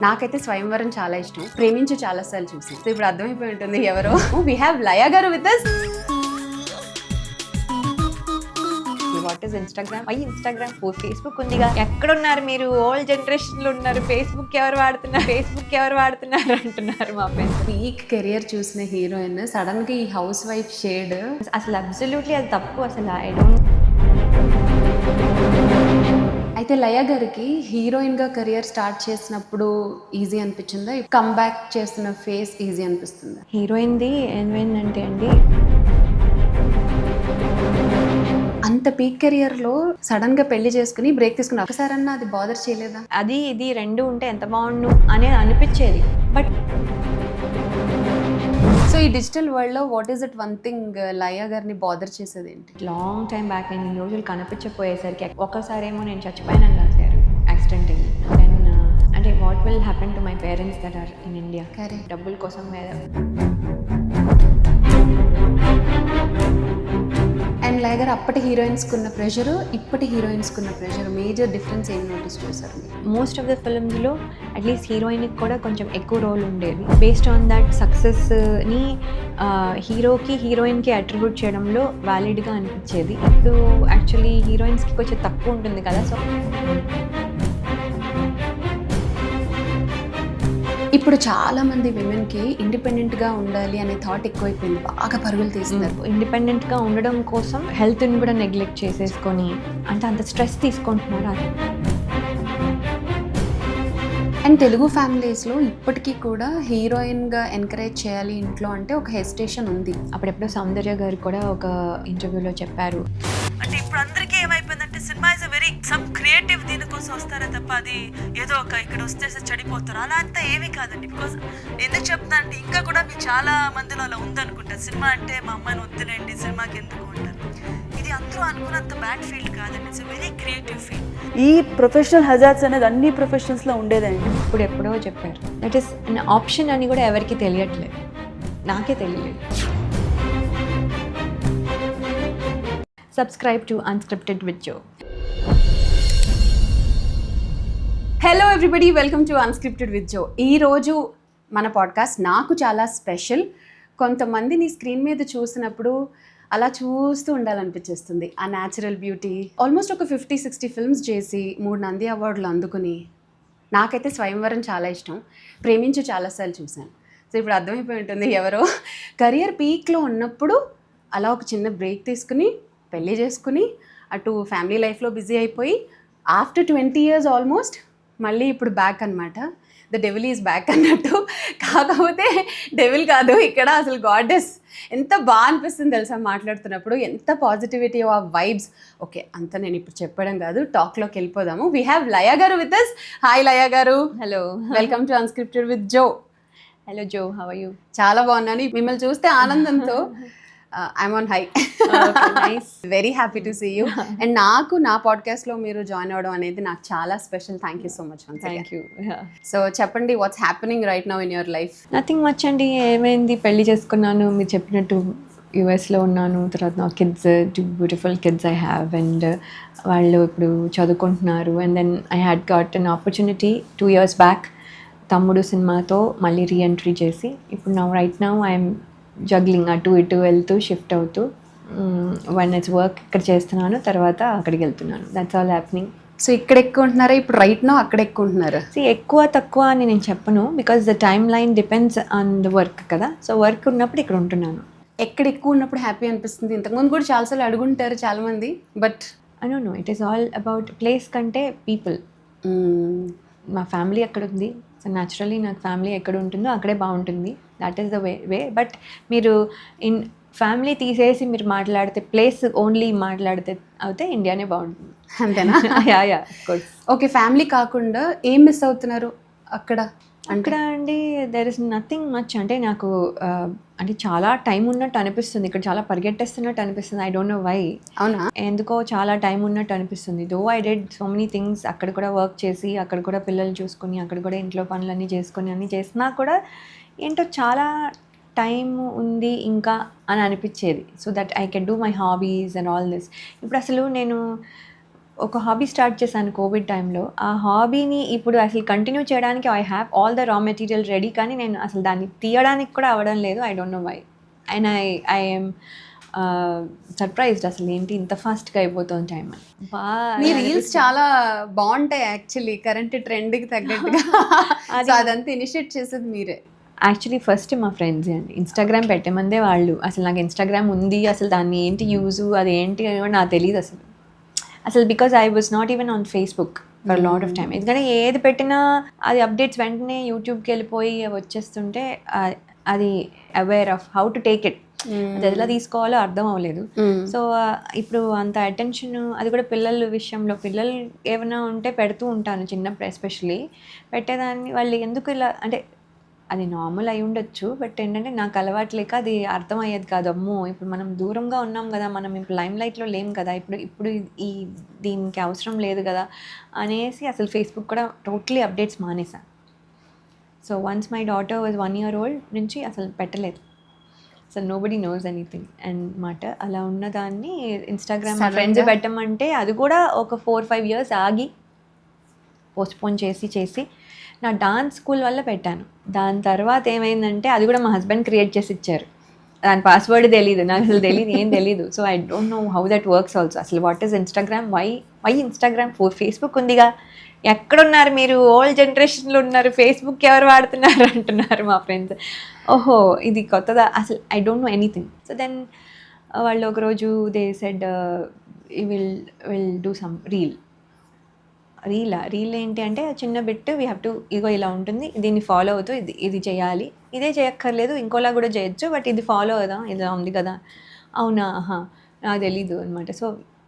నాకైతే స్వయంవరం చాలా ఇష్టం. ప్రేమించి చాలా సార్లు చూసి. సో ఇప్పుడు అర్థమైపోయి ఉంటుంది ఎవరో. వి హావ్ లయ గారు with us. What is Instagram? Instagram Facebook ఉందిగా. ఎక్కడున్నారు మీరు? ఓల్డ్ జనరేషన్ లో ఉన్నారు. ఫేస్బుక్ ఎవరు వాడుతున్నారు అంటున్నారు మా ఫ్రెండ్స్. పీక్ కెరియర్ చూసిన హీరోయిన్ సడన్ గా ఈ హౌస్ వైఫ్ షేడ్ అసలు అబ్సల్యూట్లీ అది తప్పు. అసలు ఐ డోంట్. అయితే లయ గారికి హీరోయిన్ గా కెరియర్ స్టార్ట్ చేసినప్పుడు ఈజీ అనిపించిందా? కమ్ బ్యాక్ చేస్తున్న ఫేస్ ఈజీ అనిపిస్తుందా? హీరోయిన్ది ఏమైందంటే అండి, అంత పీక్ కెరియర్ లో సడన్ గా పెళ్లి చేసుకుని బ్రేక్ తీసుకుని ఒకసారన్నా అది బాదర్ చేయలేదా? అది ఇది రెండు ఉంటే ఎంత బాగుండు అనేది అనిపించేది. బట్ సో ఈ డిజిటల్ వరల్డ్ లో what is it one thing Laya గారిని బాదర్ చేసేది ఏంటి? లాంగ్ టైం బ్యాక్ నేను ఇన్ని రోజులు కనిపించకపోయేసరికి ఒక్కసారేమో నేను చచ్చిపోయానని రాశారు యాక్సిడెంట్ అయ్యి. దెన్ అంటే what will happen to my parents that are in India. డబ్బుల కోసం అండ్ లయ గారు అప్పటి హీరోయిన్స్ కున్న ప్రెషర్, ఇప్పటి హీరోయిన్స్ కున్న ప్రెషర్, మేజర్ డిఫరెన్స్ ఏం నోటీస్ చేశారు? మోస్ట్ ఆఫ్ ద ఫిల్మ్స్లో అట్లీస్ట్ హీరోయిన్కి కూడా కొంచెం ఎక్కువ రోల్ ఉండేది. బేస్డ్ ఆన్ దట్ సక్సెస్ని హీరోకి హీరోయిన్కి అట్రిబ్యూట్ చేయడంలో వ్యాలిడ్గా అనిపించేది. ఇప్పుడు యాక్చువల్లీ హీరోయిన్స్కి కొంచెం తక్కువ ఉంటుంది కదా. సో ఇప్పుడు చాలా మంది విమెన్ కి ఇండిపెండెంట్ గా ఉండాలి అనే థాట్ ఎక్కువైపోయింది. బాగా పరుగులు తీస్తున్నారు. ఇండిపెండెంట్గా ఉండడం కోసం హెల్త్ని కూడా నెగ్లెక్ట్ చేసేసుకొని అంటే అంత స్ట్రెస్ తీసుకుంటున్నారు. అండ్ తెలుగు ఫ్యామిలీస్లో ఇప్పటికీ కూడా హీరోయిన్గా ఎంకరేజ్ చేయాలి ఇంట్లో అంటే ఒక హెసిటేషన్ ఉంది. అప్పుడెప్పుడో సౌందర్య గారు కూడా ఒక ఇంటర్వ్యూలో చెప్పారు, అంటే ఇప్పుడు అందరికీ ఏమైపోయిందంటే cinema is a very some creative దీనికోసం వస్తారే తప్ప అది ఏదో ఒక ఇక్కడ వస్తే చడిపోతారు అలా అంతా ఏమీ కాదండి. బికాస్ ఎందుకు చెప్తున్నా అంటే ఇంకా కూడా మీకు చాలా మందిలో అలా ఉందనుకుంటారు. సినిమా అంటే మా అమ్మాయిని వద్దులేండి సినిమాకి ఎందుకు అంటారు. ఇది అందరూ అనుకున్నంత బ్యాడ్ ఫీల్డ్ కాదండి. It's very creative field. ఈ ప్రొఫెషనల్ హజార్డ్స్ అనేది అన్ని ప్రొఫెషనల్స్లో ఉండేదండి. ఇప్పుడు ఎప్పుడో చెప్పారు. దట్ ఈస్ అన్ ఆప్షన్ అని కూడా ఎవరికి తెలియట్లేదు. నాకే తెలియలేదు. Subscribe to unscripted with Jo. Hello everybody, welcome to unscripted with Jo. ఈరోజు మన పాడ్కాస్ట్ నాకు చాలా స్పెషల్. కొంతమందిని స్క్రీన్ మీద చూసినప్పుడు అలా చూస్తూ ఉండాలనిపించేస్తుంది. ఆ న్యాచురల్ బ్యూటీ, ఆల్మోస్ట్ ఒక 50-60 ఫిల్మ్స్ చేసి 3 నంది అవార్డులు అందుకుని. నాకైతే స్వయంవరం చాలా ఇష్టం. ప్రేమించి చాలాసార్లు చూశాను. సో ఇప్పుడు అర్థమైపోయి ఉంటుంది ఎవరో. కెరియర్ పీక్లో ఉన్నప్పుడు అలా ఒక చిన్న బ్రేక్ తీసుకుని పెళ్ళి చేసుకుని అటు ఫ్యామిలీ లైఫ్లో బిజీ అయిపోయి ఆఫ్టర్ 20 years ఆల్మోస్ట్ మళ్ళీ ఇప్పుడు బ్యాక్ అనమాట. ద డెవిల్ ఈజ్ బ్యాక్ అన్నట్టు. కాకపోతే డెవిల్ కాదు ఇక్కడ, అసలు గాడెస్. ఎంత బాగా అనిపిస్తుంది తెలుసా మాట్లాడుతున్నప్పుడు, ఎంత పాజిటివిటీ ఆ వైబ్స్. ఓకే, అంత నేను ఇప్పుడు చెప్పడం కాదు, టాక్లోకి వెళ్ళిపోదాము. వీ హ్యావ్ లయ గారు విత్ us. హాయ్ లయ గారు. Hello, welcome to unscripted with Jo. Hello Jo, how are you? చాలా బాగున్నాను. మిమ్మల్ని చూస్తే ఆనందంతో I'm on high. Very happy to see you. And నాకు నా పాడ్కాస్ట్లో మీరు జాయిన్ అవ్వడం అనేది నాకు చాలా special. Thank you so much. Thank you. So చెప్పండి, what's happening right now in your life? Nothing much అండి. ఏమైంది, పెళ్లి చేసుకున్నాను, మీరు చెప్పినట్టు యుఎస్లో ఉన్నాను. తర్వాత నా kids, 2 beautiful kids I have. And వాళ్ళు ఇప్పుడు చదువుకుంటున్నారు. And then I had got an opportunity 2 years back తమ్ముడు సినిమాతో మళ్ళీ రీఎంట్రీ చేసి ఇప్పుడు రైట్ నౌ ఐఎమ్ జగ్లింగ్, అటు ఇటు వెళ్తూ షిఫ్ట్ అవుతూ. 1 year వర్క్ ఇక్కడ చేస్తున్నాను, తర్వాత అక్కడికి వెళ్తున్నాను. That's all happening. సో ఇక్కడ ఎక్కువ ఉంటున్నారా ఇప్పుడు రైట్ నౌ? అక్కడ ఎక్కువ ఉంటున్నారా? ఎక్కువ తక్కువ అని నేను చెప్పను, because the time line depends on the work కదా. సో వర్క్ ఉన్నప్పుడు ఇక్కడ ఉంటున్నాను. ఎక్కడ ఎక్కువ ఉన్నప్పుడు హ్యాపీ అనిపిస్తుంది? ఇంతకుముందు కూడా చాలాసార్లు అడుగుంటారు చాలామంది, but I don't no, it is all about place కంటే పీపుల్. మా ఫ్యామిలీ అక్కడ ఉంది. సో న్యాచురలీ నాకు ఫ్యామిలీ ఎక్కడ ఉంటుందో అక్కడే బాగుంటుంది. That is the way. But మీరు ఇన్ ఫ్యామిలీ తీసేసి మీరు మాట్లాడితే, ప్లేస్ ఓన్లీ మాట్లాడితే అయితే ఇండియానే బాగుంటుంది. అంతేనా? Yeah yeah, of course. Okay, family కాకుండా ఏం మిస్ అవుతున్నారు అక్కడ? అక్కడ అండి దెర్ ఇస్ నథింగ్ మచ్. అంటే నాకు అంటే చాలా టైం ఉన్నట్టు అనిపిస్తుంది. ఇక్కడ చాలా పరిగెట్టేస్తున్నట్టు అనిపిస్తుంది. I don't know why. అవునా? ఎందుకో చాలా టైం ఉన్నట్టు అనిపిస్తుంది. Though I did so many things. అక్కడ కూడా వర్క్ చేసి, అక్కడ కూడా పిల్లలు చూసుకొని, అక్కడ కూడా ఇంట్లో పనులన్నీ చేసుకొని అన్నీ చేసినా కూడా ఏంటో చాలా టైం ఉంది ఇంకా అని అనిపించేది. So that I can do my hobbies and all this. ఇప్పుడు అసలు నేను ఒక హాబీ స్టార్ట్ చేశాను కోవిడ్ టైంలో. ఆ హాబీని ఇప్పుడు అసలు కంటిన్యూ చేయడానికి I have all the raw material ready, కానీ నేను అసలు దాన్ని తీయడానికి కూడా అవ్వడం లేదు. I don't know why. And I'm surprised అసలు ఏంటి ఇంత ఫాస్ట్గా అయిపోతుంది టైం అని. మీ రీల్స్ చాలా బాగుంటాయి యాక్చువల్లీ, కరెంట్ ట్రెండ్కి తగ్గట్టుగా. సో అదంతా ఇనిషియేట్ చేసేది మీరే. యాక్చువల్లీ ఫస్ట్ మా ఫ్రెండ్స్ అండి ఇన్స్టాగ్రామ్ పెట్టమందే వాళ్ళు. అసలు నాకు ఇన్స్టాగ్రామ్ ఉంది, అసలు దాన్ని ఏంటి యూజు, అది ఏంటి అని కూడా నాకు తెలియదు అసలు because I was not even on Facebook for lot of time. ఎందుకంటే ఏది పెట్టినా అది అప్డేట్స్ వెంటనే యూట్యూబ్కి వెళ్ళిపోయి వచ్చేస్తుంటే అది aware of how to take it, అది ఎలా తీసుకోవాలో అర్థం అవ్వలేదు. సో ఇప్పుడు అంత అటెన్షన్, అది కూడా పిల్లల విషయంలో, పిల్లలు ఏమైనా ఉంటే పెడుతూ ఉంటాను చిన్నప్పుడు ఎస్పెషలీ. పెట్టేదాన్ని వాళ్ళు ఎందుకు ఇలా అంటే అది నార్మల్ అయి ఉండొచ్చు, బట్ ఏంటంటే నాకు అలవాటు లేక అది అర్థం అయ్యేది కాదు. అమ్మో ఇప్పుడు మనం దూరంగా ఉన్నాం కదా, మనం ఇప్పుడు లైమ్ లైట్లో లేం కదా, ఇప్పుడు ఈ దీనికి అవసరం లేదు కదా అనేసి అసలు ఫేస్బుక్ కూడా టోటలీ అప్డేట్స్ మానేసాను. So once my daughter was 1 year old నుంచి అసలు పెట్టలేదు. అసలు నోబడీ నోస్ ఎనీథింగ్ అన్నమాట. అలా ఉన్నదాన్ని ఇన్స్టాగ్రామ్ ఫ్రెండ్స్ పెట్టమంటే అది కూడా ఒక 4-5 years ఆగి పోస్ట్పోన్ చేసి నా డాన్స్ స్కూల్ వల్ల పెట్టాను. దాని తర్వాత ఏమైందంటే అది కూడా మా హస్బెండ్ క్రియేట్ చేసి ఇచ్చారు. దాని పాస్వర్డ్ తెలీదు నాకు, అసలు తెలియదు, ఏం తెలీదు. So I don't know how that works also. అసలు what is Instagram, why Instagram, Facebook ఉందిగా, ఎక్కడున్నారు మీరు, ఓల్డ్ జనరేషన్లో ఉన్నారు, ఫేస్బుక్ ఎవరు వాడుతున్నారు అంటున్నారు మా ఫ్రెండ్స్. ఓహో ఇది కొత్తదా, అసలు I don't know anything. So then వాళ్ళు ఒకరోజు they said will do some reel ఏంటి అంటే చిన్న bit, we have to ego ఇలా ఉంటుంది, దీన్ని ఫాలో అవుతూ ఇది చేయాలి, ఇదే చేయక్కర్లేదు ఇంకోలా కూడా చేయొచ్చు, బట్ ఇది ఫాలో అవుదాం, ఇలా ఉంది కదా. అవునా, నాకు తెలీదు అనమాట. So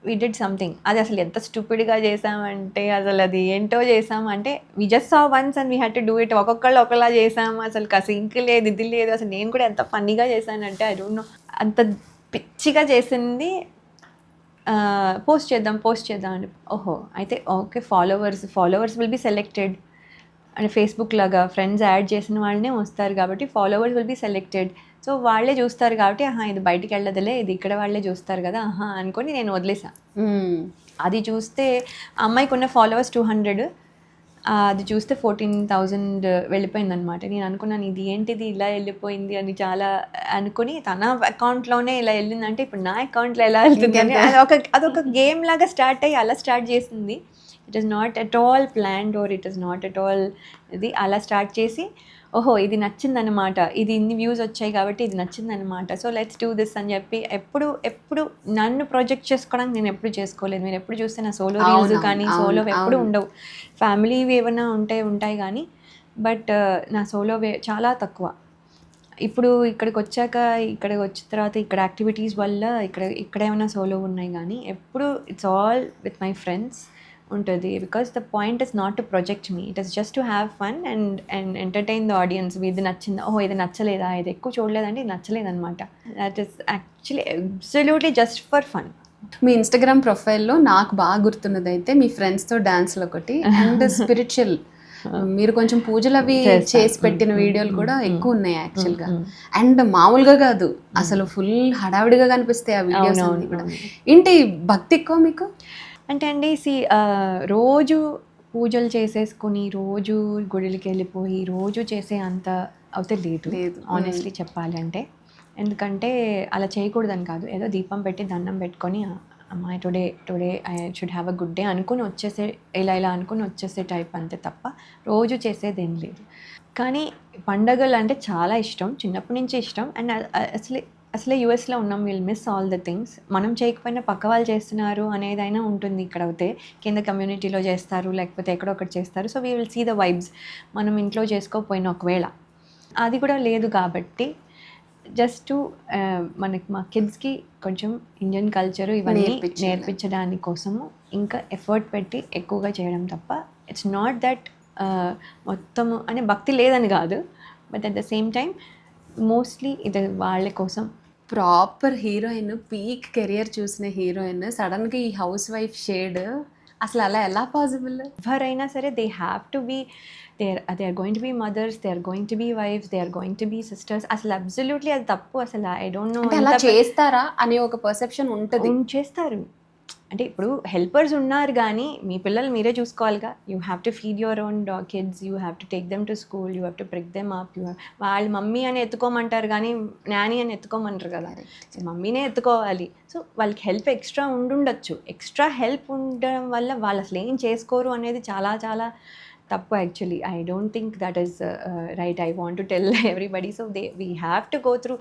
we did something. అది అసలు ఎంత స్టూపిడ్గా చేసామంటే, అసలు అది ఏంటో చేసామంటే we just saw once and we had to do it. ఒక్కొక్కళ్ళు ఒకలా చేసాము, అసలు సింక్ లేదు, ఇది లేదు. అసలు నేను కూడా ఎంత ఫన్నీగా చేశానంటే ఐ డోంట్ నో, అంత పిచ్చిగా చేసింది. పోస్ట్ చేద్దాం అని, ఓహో అయితే okay followers will be selected. అంటే ఫేస్బుక్ లాగా ఫ్రెండ్స్ యాడ్ చేసిన వాళ్ళనే వస్తారు కాబట్టి followers will be selected. So వాళ్ళే చూస్తారు కాబట్టి ఇది బయటికి వెళ్ళదులే, ఇది ఇక్కడ వాళ్ళే చూస్తారు కదా అనుకొని నేను వదిలేసా. అది చూస్తే అమ్మాయికి ఉన్న ఫాలోవర్స్ 200, అది చూస్తే 14,000 వెళ్ళిపోయింది అనమాట. నేను అనుకున్నాను ఇది ఏంటిది ఇలా వెళ్ళిపోయింది అని చాలా అనుకుని, తన అకౌంట్లోనే ఇలా వెళ్ళిందంటే ఇప్పుడు నా అకౌంట్లో ఎలా వెళ్తుంది అని అదొక గేమ్ లాగా స్టార్ట్ అయ్యి అలా స్టార్ట్ చేసింది. It is not at all planned or it is not at all ఇది. అలా స్టార్ట్ చేసి ఓహో ఇది నచ్చిందనమాట, ఇది ఇన్ని వ్యూస్ వచ్చాయి కాబట్టి ఇది నచ్చిందనమాట, సో లెట్స్ డూ దిస్ అని చెప్పి ఎప్పుడు నన్ను ప్రొజెక్ట్ చేసుకోవడానికి నేను ఎప్పుడు చేసుకోలేదు. మీరు ఎప్పుడు చూస్తే నా సోలో రీల్స్ కానీ సోలో ఎప్పుడు ఉండవు, ఫ్యామిలీవి ఏమైనా ఉంటాయి కానీ, బట్ నా సోలో చాలా తక్కువ. ఇప్పుడు ఇక్కడికి వచ్చిన తర్వాత ఇక్కడ యాక్టివిటీస్ వల్ల ఇక్కడ ఏమైనా సోలో ఉన్నాయి కానీ ఎప్పుడు it's all with my friends ఉంటుంది. Because the point is not to project me, it is just to have fun and entertain the audience. ఇది నచ్చిందా, ఇది నచ్చలేదా, ఇది ఎక్కువ చూడలేదంటే ఇది నచ్చలేదన్నమాట. That is actually absolutely just for fun. మీ ఇన్స్టాగ్రామ్ ప్రొఫైల్లో నాకు బాగా గుర్తున్నది అయితే మీ ఫ్రెండ్స్తో డాన్స్లు ఒకటి, అండ్ స్పిరిచువల్ మీరు కొంచెం పూజలు అవి చేసి పెట్టిన వీడియోలు కూడా ఎక్కువ ఉన్నాయి యాక్చువల్గా. అండ్ మామూలుగా కాదు, అసలు ఫుల్ హడావిడిగా కనిపిస్తాయి ఆ వీడియోస్ అన్ని కూడా. ఏంటి భక్తి ఎక్కువ మీకు? అంటే అండి రోజు పూజలు చేసేసుకుని రోజు గుడికి వెళ్ళిపోయి రోజు చేసే అంత అవుతే లేదు ఆనెస్ట్లీ చెప్పాలి అంటే. ఎందుకంటే అలా చేయకూడదని కాదు, ఏదో దీపం పెట్టి దండం పెట్టుకొని అమ్మాయి today I should have a good day అనుకుని వచ్చేసే, ఇలా అనుకుని వచ్చేసే టైప్ అంతే తప్ప రోజు చేసేదేం లేదు. కానీ పండగలు అంటే చాలా ఇష్టం, చిన్నప్పటి నుంచి ఇష్టం. అండ్ అసలే యూఎస్లో ఉన్నాం, will miss all the things. మనం చేయకపోయినా పక్క వాళ్ళు చేస్తున్నారు అనేదైనా ఉంటుంది. ఇక్కడ అయితే కింద కమ్యూనిటీలో చేస్తారు, లేకపోతే ఎక్కడొక్కటి చేస్తారు. So we will see the vibes. మనం ఇంట్లో చేసుకోకపోయినా ఒకవేళ అది కూడా లేదు కాబట్టి జస్ట్ మనకి మా కిడ్స్కి కొంచెం ఇండియన్ కల్చరు ఇవన్నీ నేర్పించడాని కోసము ఇంకా ఎఫర్ట్ పెట్టి ఎక్కువగా చేయడం తప్ప ఇట్స్ నాట్ దట్ మొత్తము అనే భక్తి లేదని కాదు, but at the same time mostly ఇది వాళ్ళ కోసం. ప్రాపర్ హీరోయిన్, పీక్ కెరియర్ చూసిన హీరోయిన్ సడన్గా ఈ హౌస్ వైఫ్ షేడ్, అసలు అలా ఎలా పాసిబుల్? ఎవరైనా సరే they have to be they are going to be mothers, they are going to be wives, they are going to be sisters. అసలు absolutely అది తప్పు. అసలు ఐ డోంట్ నో అలా చేస్తారా అనే ఒక పర్సెప్షన్ ఉంటుంది. చేస్తారు అంటే ఇప్పుడు హెల్పర్స్ ఉన్నారు కానీ మీ పిల్లలు మీరే చూసుకోవాలిగా. You have to feed your own kids, you have to take them to school, you have to bring them up, వాళ్ళు మమ్మీ అని ఎత్తుకోమంటారు కానీ నాని అని ఎత్తుకోమంటారు కదా. సో మమ్మీనే ఎత్తుకోవాలి. సో వాళ్ళకి హెల్ప్ ఎక్స్ట్రా ఉండుండొచ్చు. ఎక్స్ట్రా హెల్ప్ ఉండడం వల్ల వాళ్ళు అసలు ఏం చేసుకోరు అనేది చాలా చాలా తప్పు actually. I don't think that is right. I want to tell everybody. So we have to go through.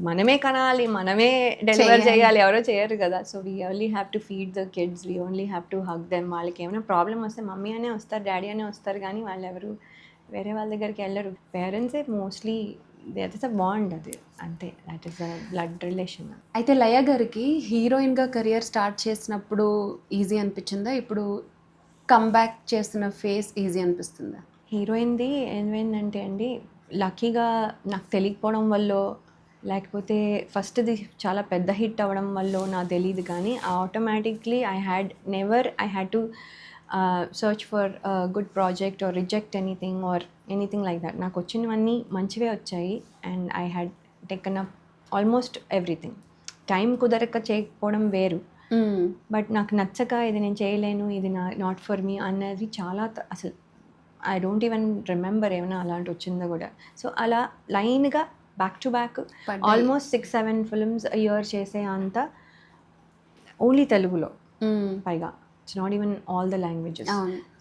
మనమే కనాలి, మనమే డెలివర్ చేయాలి, ఎవరో చేయరు కదా. So we only have to feed the kids, we only have to hug them. వాళ్ళకి ఏమైనా problem వస్తే మమ్మీ అనే వస్తారు, డాడీ అనే వస్తారు, కానీ వాళ్ళు ఎవరు వేరే వాళ్ళ దగ్గరికి వెళ్ళరు. పేరెంట్సే mostly, that is a bond, అది అంతే. That is a blood relation. అయితే లయ గారికి హీరోయిన్గా కెరియర్ స్టార్ట్ చేసినప్పుడు ఈజీ అనిపించిందా? ఇప్పుడు కమ్బ్యాక్ చేస్తున్న ఫేస్ ఈజీ అనిపిస్తుందా? హీరోయిన్ది ఏమైందంటే అండి, లక్కీగా నాకు తెలియకపోవడం వల్ల, లేకపోతే ఫస్ట్ది చాలా పెద్ద హిట్ అవ్వడం వల్ల నాకు తెలియదు, కానీ automatically I had to search for good project are reject anything like that. నాకు వచ్చినవన్నీ మంచివే వచ్చాయి and I had taken up almost everything. Time కుదరక చేయకపోవడం వేరు, బట్ నాకు నచ్చక ఇది నేను చేయలేను, ఇది నాట్ ఫర్ మీ అన్నది చాలా అసలు ఐ డోంట్ ఈవెన్ రిమెంబర్ ఏమైనా అలాంటి వచ్చిందో కూడా. సో అలా లైన్గా back to back almost 6-7 films year చేసే అంత ఓన్లీ తెలుగులో, పైగా it's not even all the languages.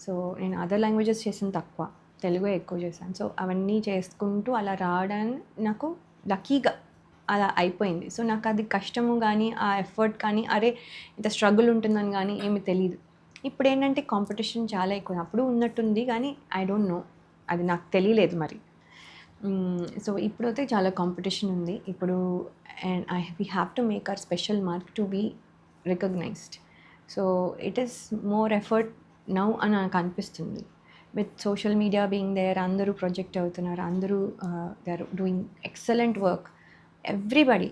So నేను అదర్ లాంగ్వేజెస్ చేసిన తక్కువ, తెలుగు ఎక్కువ చేశాను. సో అవన్నీ చేసుకుంటూ అలా రావడానికి నాకు లక్కీగా అలా అయిపోయింది. సో నాకు అది కష్టము కానీ ఆ ఎఫర్ట్ కానీ అరే ఇంత స్ట్రగుల్ ఉంటుందని కానీ ఏమి తెలియదు. ఇప్పుడు ఏంటంటే కాంపిటీషన్ చాలా ఎక్కువ, అప్పుడు ఉన్నట్టుంది కానీ ఐ డోంట్ నో, అది నాకు తెలియలేదు మరి. సో ఇప్పుడైతే చాలా కాంపిటీషన్ ఉంది ఇప్పుడు, and we have to make our special mark to be recognised. So it is more effort now అని నాకు అనిపిస్తుంది. With social media being there, అందరూ ప్రొజెక్ట్ అవుతున్నారు, అందరూ they are doing excellent work, everybody.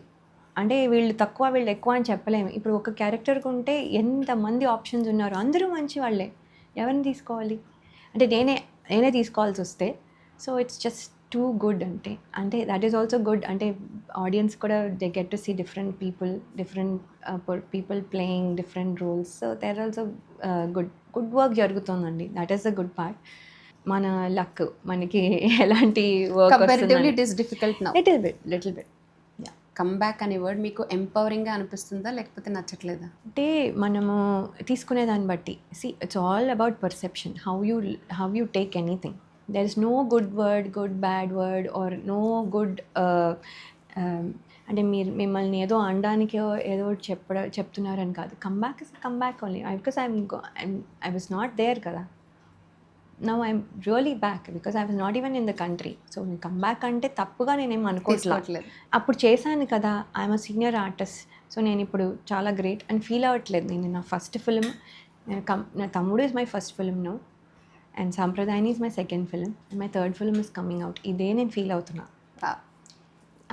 అంటే వీళ్ళు తక్కువ వీళ్ళు ఎక్కువ అని చెప్పలేము. ఇప్పుడు ఒక క్యారెక్టర్కి ఉంటే ఎంతమంది ఆప్షన్స్ ఉన్నారు, అందరూ మంచి వాళ్ళే, ఎవరిని తీసుకోవాలి అంటే నేనే తీసుకోవాల్సి వస్తే. So it's just too good. అంటే దట్ ఈస్ ఆల్సో గుడ్. అంటే ఆడియన్స్ కూడా they get to see different people playing different roles. So there also good work జరుగుతుందండి. That is the good part. మన లక్, మనకి ఎలాంటి work comparatively it is difficult now. Little bit. Comeback అనే word మీకు ఎంపవరింగ్గా అనిపిస్తుందా లేకపోతే నచ్చట్లేదా? అంటే మనము తీసుకునే దాన్ని బట్టి, it's all about perception, how you take anything. There is no good word, good bad word or no good. అంటే మిమ్మల్ని ఏదో అనడానికి ఏదో చెప్తున్నారని కాదు. Comeback only because I was not there కదా. Now I'm really back because I was not even in the country. So నేను comeback అంటే తప్పుగా నేనేం అనుకోవట్లేదు. అప్పుడు చేశాను కదా, I'm a senior artist. So నేను ఇప్పుడు చాలా గ్రేట్ అని ఫీల్ అవ్వట్లేదు. నేను నా first film, Naa Thammudu is my first film now, and Sampradayani is my second film, and my third film is coming out. ఇదే నేను ఫీల్ అవుతున్నా.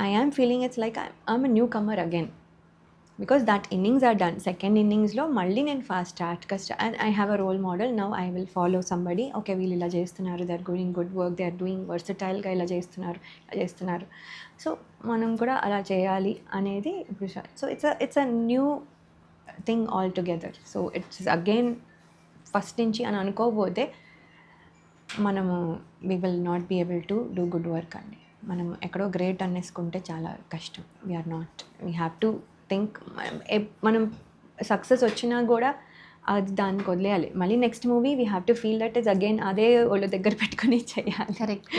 I am feeling it's like I'm a newcomer again, because that innings are done. Second ఇన్నింగ్స్లో మళ్ళీ నేను and I have a role model. Now I will follow somebody. Okay వీళ్ళు ఇలా చేస్తున్నారు, they are doing good work, they are doing వర్సటైల్గా ఇలా చేస్తున్నారు. So మనం కూడా అలా చేయాలి అనేది ఇప్పుడు. So it's a new thing all together. So it's again first నుంచి అని అనుకోకపోతే మనము we will not be able to do good work అండి. మనం ఎక్కడో గ్రేట్ అనేసుకుంటే చాలా కష్టం. We're not, we have to think. మనం సక్సెస్ వచ్చినా కూడా అది దానికి వదిలేయాలి. మళ్ళీ next movie we have to feel that is again అదే ఒళ్ళు దగ్గర పెట్టుకుని చేయాలి. Correct.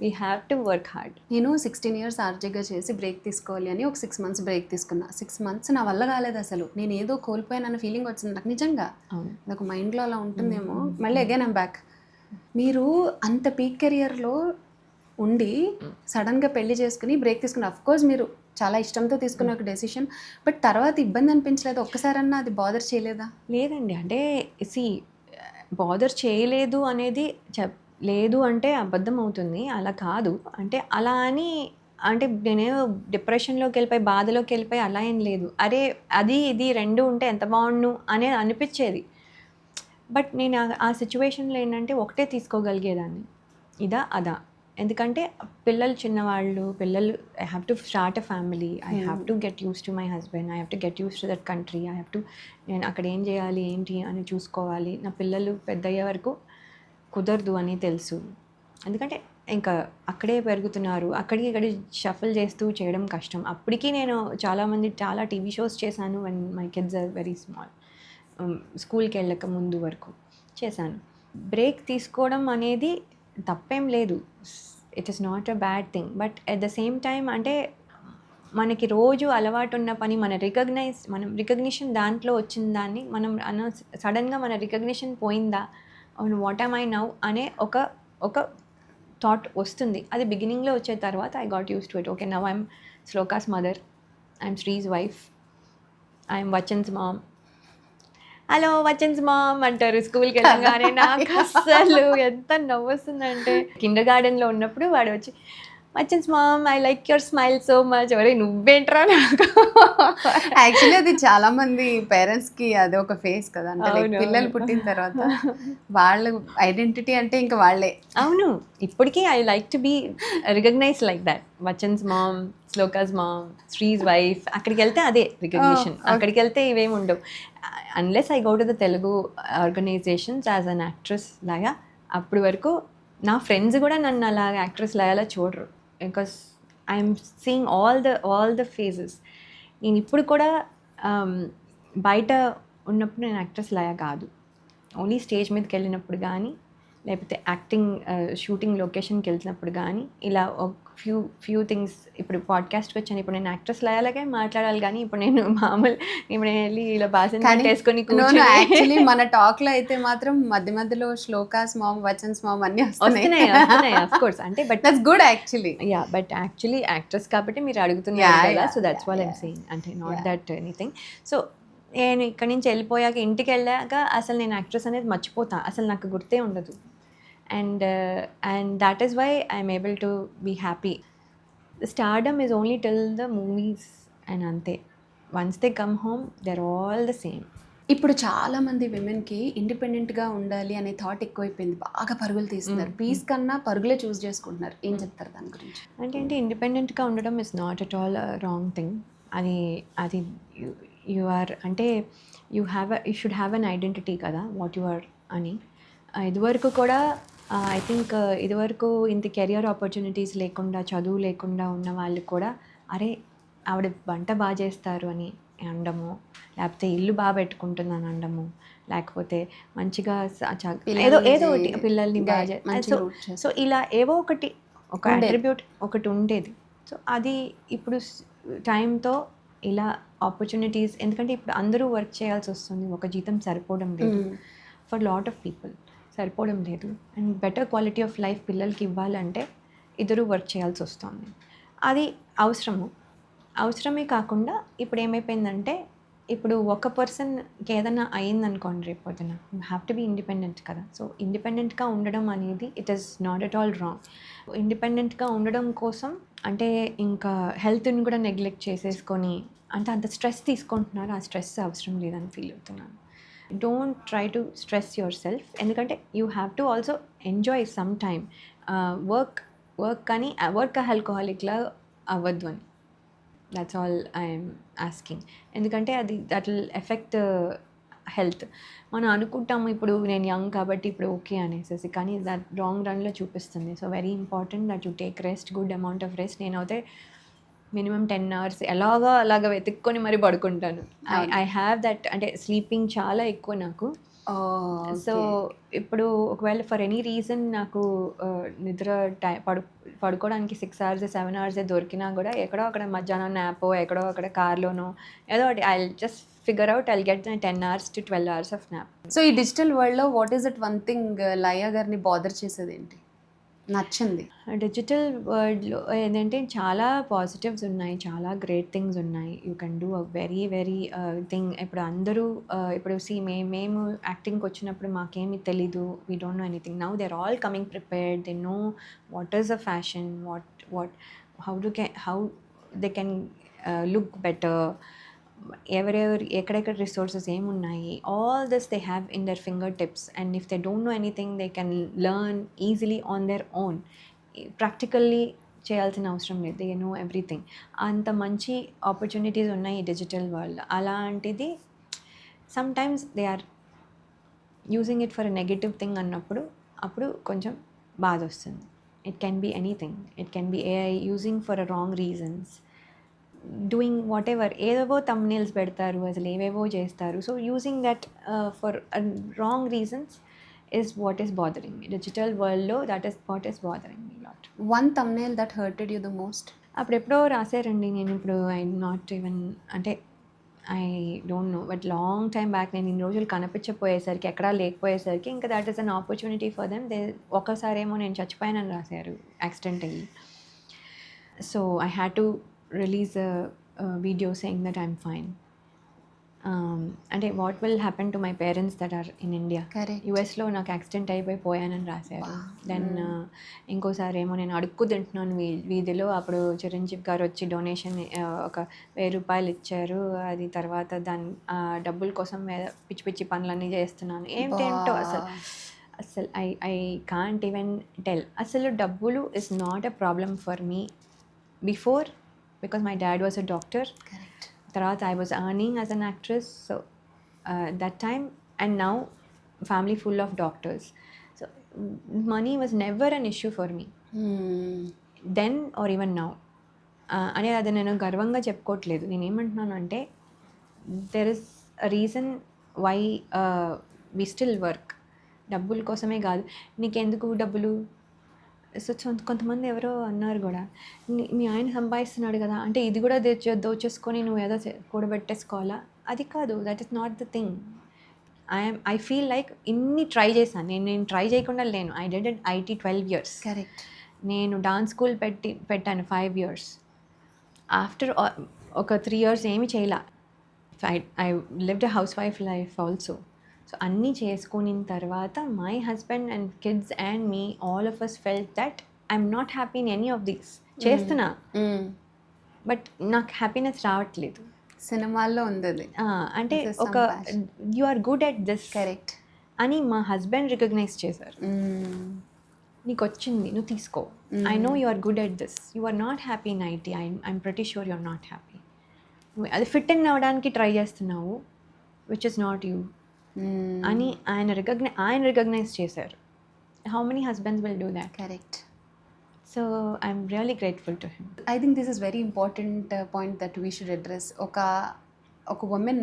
We have to work hard. నేను 16 years ఆర్జేగా చేసి బ్రేక్ తీసుకోవాలి అని ఒక 6 months బ్రేక్ తీసుకున్నా. 6 months నా వల్ల కాలేదు అసలు. నేను ఏదో కోల్పోయానన్న ఫీలింగ్ వచ్చింది నాకు నిజంగా. నాకు మైండ్లో అలా ఉంటుందేమో. మళ్ళీ అగైన్ ఐమ్ బ్యాక్. మీరు అంత పీక్ కెరియర్లో ఉండి సడన్గా పెళ్లి చేసుకుని బ్రేక్ తీసుకున్నారు. అఫ్కోర్స్ మీరు చాలా ఇష్టంతో తీసుకున్న ఒక డెసిషన్, బట్ తర్వాత ఇబ్బంది అనిపించలేదు? ఒక్కసారన్నా అది బాదర్ చేయలేదా? లేదండి. అంటే బాదర్ చేయలేదు అనేది లేదు అంటే అబద్ధం అవుతుంది. అలా కాదు. అంటే అలా అని అంటే నేనేదో డిప్రెషన్లోకి వెళ్ళిపోయి బాధలోకి వెళ్ళిపోయి అలా ఏం లేదు. అరే అది ఇది రెండు ఉంటే ఎంత బాగుండు అనేది అనిపించేది. బట్ నేను ఆ సిచ్యువేషన్లో ఏంటంటే ఒకటే తీసుకోగలిగేదాన్ని, ఇదా అదా. ఎందుకంటే పిల్లలు చిన్నవాళ్ళు, పిల్లలు I have to start a family, I have to get use to my husband, I have to get use to that country, I have to నేను అక్కడ ఏం చేయాలి ఏంటి అని చూసుకోవాలి. నా పిల్లలు పెద్ద అయ్యే వరకు కుదరదు అని తెలుసు. ఎందుకంటే ఇంకా అక్కడే పెరుగుతున్నారు, అక్కడికి ఇక్కడ షఫల్ చేస్తూ చేయడం కష్టం. అప్పటికి నేను చాలా టీవీ షోస్ చేశాను when my kids are very small, స్కూల్కి వెళ్ళక ముందు వరకు చేశాను. బ్రేక్ తీసుకోవడం అనేది తప్పేం లేదు, it is not a bad thing. But at the same time అంటే మనకి రోజు అలవాటు ఉన్న పని మనం రికగ్నిషన్ దాంట్లో వచ్చిన దాన్ని మనం సడన్గా మన రికగ్నిషన్ పోయిందా, వాట్ ఆమ్ ఐ నౌ అనే ఒక థాట్ వస్తుంది. అది బిగినింగ్లో వచ్చే తర్వాత I got use to it. Okay, now I'm Shloka's mother, I'm Sree's wife, I'm Vachan's mom. Hello Vachan's mom అంటారు స్కూల్కి వెళ్ళగానే. నాకు అస్సలు ఎంత నవ్వు వస్తుందంటే, కిండర్ గార్డెన్లో ఉన్నప్పుడు వాడు వచ్చి Vachan's mom I like your smile so much. ఒరే నువ్వేంట్రా నాకు. యాక్చువల్లీ అది చాలా మంది పేరెంట్స్ కి అదే ఒక ఫేస్ కదా, అంటే like అవును, పిల్లలు పుట్టిన తర్వాత వాళ్ళ ఐడెంటిటీ అంటే ఇంకా వాళ్ళే. అవును, ఇప్పటికీ I like to be recognize like that. Vachan's mom, Shloka's mom, Sree's wife. అక్కడికి వెళ్తే అదే రికగ్నిషన్. అక్కడికి వెళ్తే ఇవేమి ఉండవు. Unless I go to the Telugu organisations as an actress లాగా. అప్పటి వరకు నా ఫ్రెండ్స్ కూడా నన్ను అలా యాక్ట్రెస్ లాగా చూడరు, because I'm seeing all the phases. నేను ఇప్పుడు కూడా బయట ఉన్నప్పుడు నేను యాక్ట్రెస్ లాగా కాదు, ఓన్లీ స్టేజ్ మీదకి వెళ్ళినప్పుడు కానీ, లేకపోతే యాక్టింగ్ షూటింగ్ లొకేషన్కి వెళ్తున్నప్పుడు కానీ, ఇలా ఒక ఫ్యూ థింగ్స్. ఇప్పుడు పాడ్కాస్ట్కి వచ్చాను, ఇప్పుడు నేను యాక్ట్రెస్ లాగానే మాట్లాడాలి, కానీ ఇప్పుడు నేను ఇప్పుడు నేను వెళ్ళి ఇలా బాసన్ వేసుకొని యాక్చువల్లీ మన టాక్ లో అయితే మాత్రం మధ్య మధ్యలో శ్లోకాస్ మామ్, వచన్స్ మామ్ అన్ని వస్తున్నాయి ఆఫ్ కోర్స్. అంటే but that's good actually. Yeah, but actually actress కాబట్టి మీరు అడుగుతున్నారు కదా, so that's what I'm saying. అంటే నాట్ దట్ ఎనీథింగ్. సో నేను ఇక్కడి నుంచి వెళ్ళిపోయాక, ఇంటికి వెళ్ళాక అసలు నేను యాక్ట్రెస్ అనేది మర్చిపోతా, అసలు నాకు గుర్తే ఉండదు. And that is why I'm able to be happy. The stardom is only till the movies and ante. Once they come home, they're all the same. ఇప్పుడు చాలా మంది విమెన్కి ఇండిపెండెంట్గా ఉండాలి అనే థాట్ ఎక్కువైపోయింది, బాగా పరుగులు తీస్తున్నారు. పీస్ కన్నా పరుగులే చూస్ చేసుకుంటున్నారు. ఏం చెప్తారు దాని గురించి? అంటే ఇండిపెండెంట్గా ఉండడం is not at all wrong thing. అది యు ఆర్ అంటే you should have an identity కదా, వాట్ యు ఆర్ అని. ఇదివరకు కూడా ఐ థింక్ ఇదివరకు ఇంత కెరియర్ ఆపర్చునిటీస్ లేకుండా, చదువు లేకుండా ఉన్న వాళ్ళు కూడా అరే ఆవిడ వంట బాగా చేస్తారు అని అనడము, లేకపోతే ఇల్లు బాగా పెట్టుకుంటుందని అనడము, లేకపోతే మంచిగా ఏదో ఒకటి పిల్లల్ని బాగా. సో ఇలా ఏవో ఒకటి ఒక అట్రిబ్యూట్ ఒకటి ఉండేది. సో అది ఇప్పుడు టైంతో ఇలా ఆపర్చునిటీస్, ఎందుకంటే ఇప్పుడు అందరూ వర్క్ చేయాల్సి వస్తుంది, ఒక జీతం సరిపోవడం లేదు ఫర్ లాట్ ఆఫ్ పీపుల్, సరిపోవడం లేదు. And better quality of life పిల్లలకి ఇవ్వాలంటే ఇద్దరు వర్క్ చేయాల్సి వస్తుంది. అది అవసరమే కాకుండా ఇప్పుడు ఏమైపోయిందంటే, ఇప్పుడు ఒక పర్సన్కి ఏదైనా అయిందనుకోండి రేపు పొద్దున, you have to be independent కదా. సో ఇండిపెండెంట్గా ఉండడం అనేది it is not at all wrong. ఇండిపెండెంట్గా ఉండడం కోసం అంటే ఇంకా హెల్త్ని కూడా నెగ్లెక్ట్ చేసేసుకొని అంటే అంత స్ట్రెస్ తీసుకుంటున్నారు. ఆ స్ట్రెస్ అవసరం లేదని ఫీల్ అవుతున్నాను. Don't try to stress yourself, ఎందుకంటే you have to also enjoy some time. Work కానీ వర్క్ ఆల్కహాలిక్లా అవ్వద్దు అని, దట్స్ ఆల్ ఐఎమ్ ఆస్కింగ్. ఎందుకంటే దట్ విల్ ఎఫెక్ట్ హెల్త్. మనం అనుకుంటాము ఇప్పుడు నేను యంగ్ కాబట్టి ఇప్పుడు ఓకే అనేసి, కానీ దట్ రాంగ్ రన్లో చూపిస్తుంది. So very important that you take rest, good amount of rest. నేనైతే మినిమం 10 hours అలాగా వెతుక్కొని మరి పడుకుంటాను. ఐ హ్యావ్ దట్, అంటే స్లీపింగ్ చాలా ఎక్కువ నాకు. సో ఇప్పుడు ఒకవేళ ఫర్ ఎనీ రీజన్ నాకు నిద్ర పడుకోవడానికి 6 hours 7 hours దొరికినా కూడా ఎక్కడో అక్కడ మధ్యాహ్నం నాపో, ఎక్కడో అక్కడ కార్లోనో ఏదో ఒకటి I just figure out, I get 10 hours to 12 hours of nap. So ఈ డిజిటల్ వరల్డ్లో what is that one thing Laya గారిని బాదర్ చేసేది ఏంటి, నచ్చింది? డిజిటల్ వరల్డ్లో ఏంటంటే చాలా పాజిటివ్స్ ఉన్నాయి, చాలా గ్రేట్ థింగ్స్ ఉన్నాయి. You can do a very thing. ఇప్పుడు అందరూ ఇప్పుడు మేము యాక్టింగ్కి వచ్చినప్పుడు మాకేమీ తెలీదు, we don't know anything. Now they are all coming prepared, they know what is a fashion, how they can look better, ఎక్కడెక్కడ రిసోర్సెస్ ఏమున్నాయి, all this they have in their fingertips. And if they don't know anything they can learn easily on their own. Practically చేయాల్సిన అవసరం లేదు, they know everything. అంత మంచి opportunities ఉన్నాయి digital world. అలాంటిది sometimes they are using it for a negative thing అన్నప్పుడు అప్పుడు కొంచెం బాధ వస్తుంది. It can be anything, it can be AI using for a wrong reasons, doing whatever, ఏవేవో thumbnails పెడతారు, అసలు ఏవేవో చేస్తారు. So using that for wrong reasons is what is bothering me. Digital world లో that is what is bothering me a lot. One thumbnail that hurted you the most? అప్పుడెప్పుడో రాశారండి, నేను ఇప్పుడు ఐ నాట్ ఈవెన్, అంటే I don't know, but long time back నేను ఇన్ని రోజులు కనిపించకపోయేసరికి, ఎక్కడా లేకపోయేసరికి ఇంకా that is an opportunity for them. ఒకసారి ఏమో నేను చచ్చిపోయానని రాశారు యాక్సిడెంట్ అయ్యి. So I had to release a video saying that I'm fine. అంటే what will happen to my parents that are in India. Correct. యుఎస్లో నాకు యాక్సిడెంట్ అయిపోయి పోయానని రాశారు. దెన్ ఇంకోసారి ఏమో నేను అడుక్కు తింటున్నాను వీధిలో, అప్పుడు చిరంజీవి గారు వచ్చి డొనేషన్ ఒక 1000 రూపాయలు ఇచ్చారు. అది తర్వాత దాని డబ్బుల కోసం పిచ్చి పిచ్చి పనులన్నీ చేస్తున్నాను. ఏంటేంటో అసలు ఐ కాంట్ ఈవెన్ టెల్. అసలు డబ్బులు is not a problem for me before, because my dad was a doctor. Correct. తర్వాత I was earning as an actress, so that time, and now family full of doctors, so money was never an issue for me then or even now. అనేది అది నేను గర్వంగా చెప్పుకోవట్లేదు. నేను ఏమంటున్నాను అంటే there is a reason why we still work. డబ్బుల కోసమే కాదు. నీకెందుకు డబ్బులు? సో కొంతమంది ఎవరో అన్నారు కూడా, మీ ఆయన సంపాదిస్తున్నాడు కదా అంటే ఇది కూడా దోచేసుకొని నువ్వు ఏదో కూడబెట్టేసుకోవాలా? అది కాదు, that is not the thing. I feel like ఇన్ని ట్రై చేశాను. నేను ట్రై చేయకుండా లేను. I did IT 12 years. కరెక్ట్. నేను డాన్స్ స్కూల్ పెట్టాను 5 years. ఆఫ్టర్ ఒక 3 years ఏమీ చేయలే. I lived a housewife life also. So అన్నీ చేసుకున్న తర్వాత my husband and kids and me all of us felt that I'm not happy in any of these. చేస్తున్నా, but నాకు happiness రావట్లేదు. సినిమాల్లో ఉంది అది. అంటే This is ఒక some passion. You are good at this correct. అని మా హస్బెండ్ రికగ్నైజ్ చేశారు. నీకు వచ్చింది, నువ్వు తీసుకో. I know you are good at this. You are not happy in IT. I'm pretty sure you are not happy. అది fit in అవ్వడానికి try చేస్తున్నావు, విచ్ ఇస్ నాట్ యూ అని ఆయన రికగ్నైజ్ చేశారు. How many husbands will do that? Correct. So I'm really grateful to him. I think this is very important point that we should address. ఒక women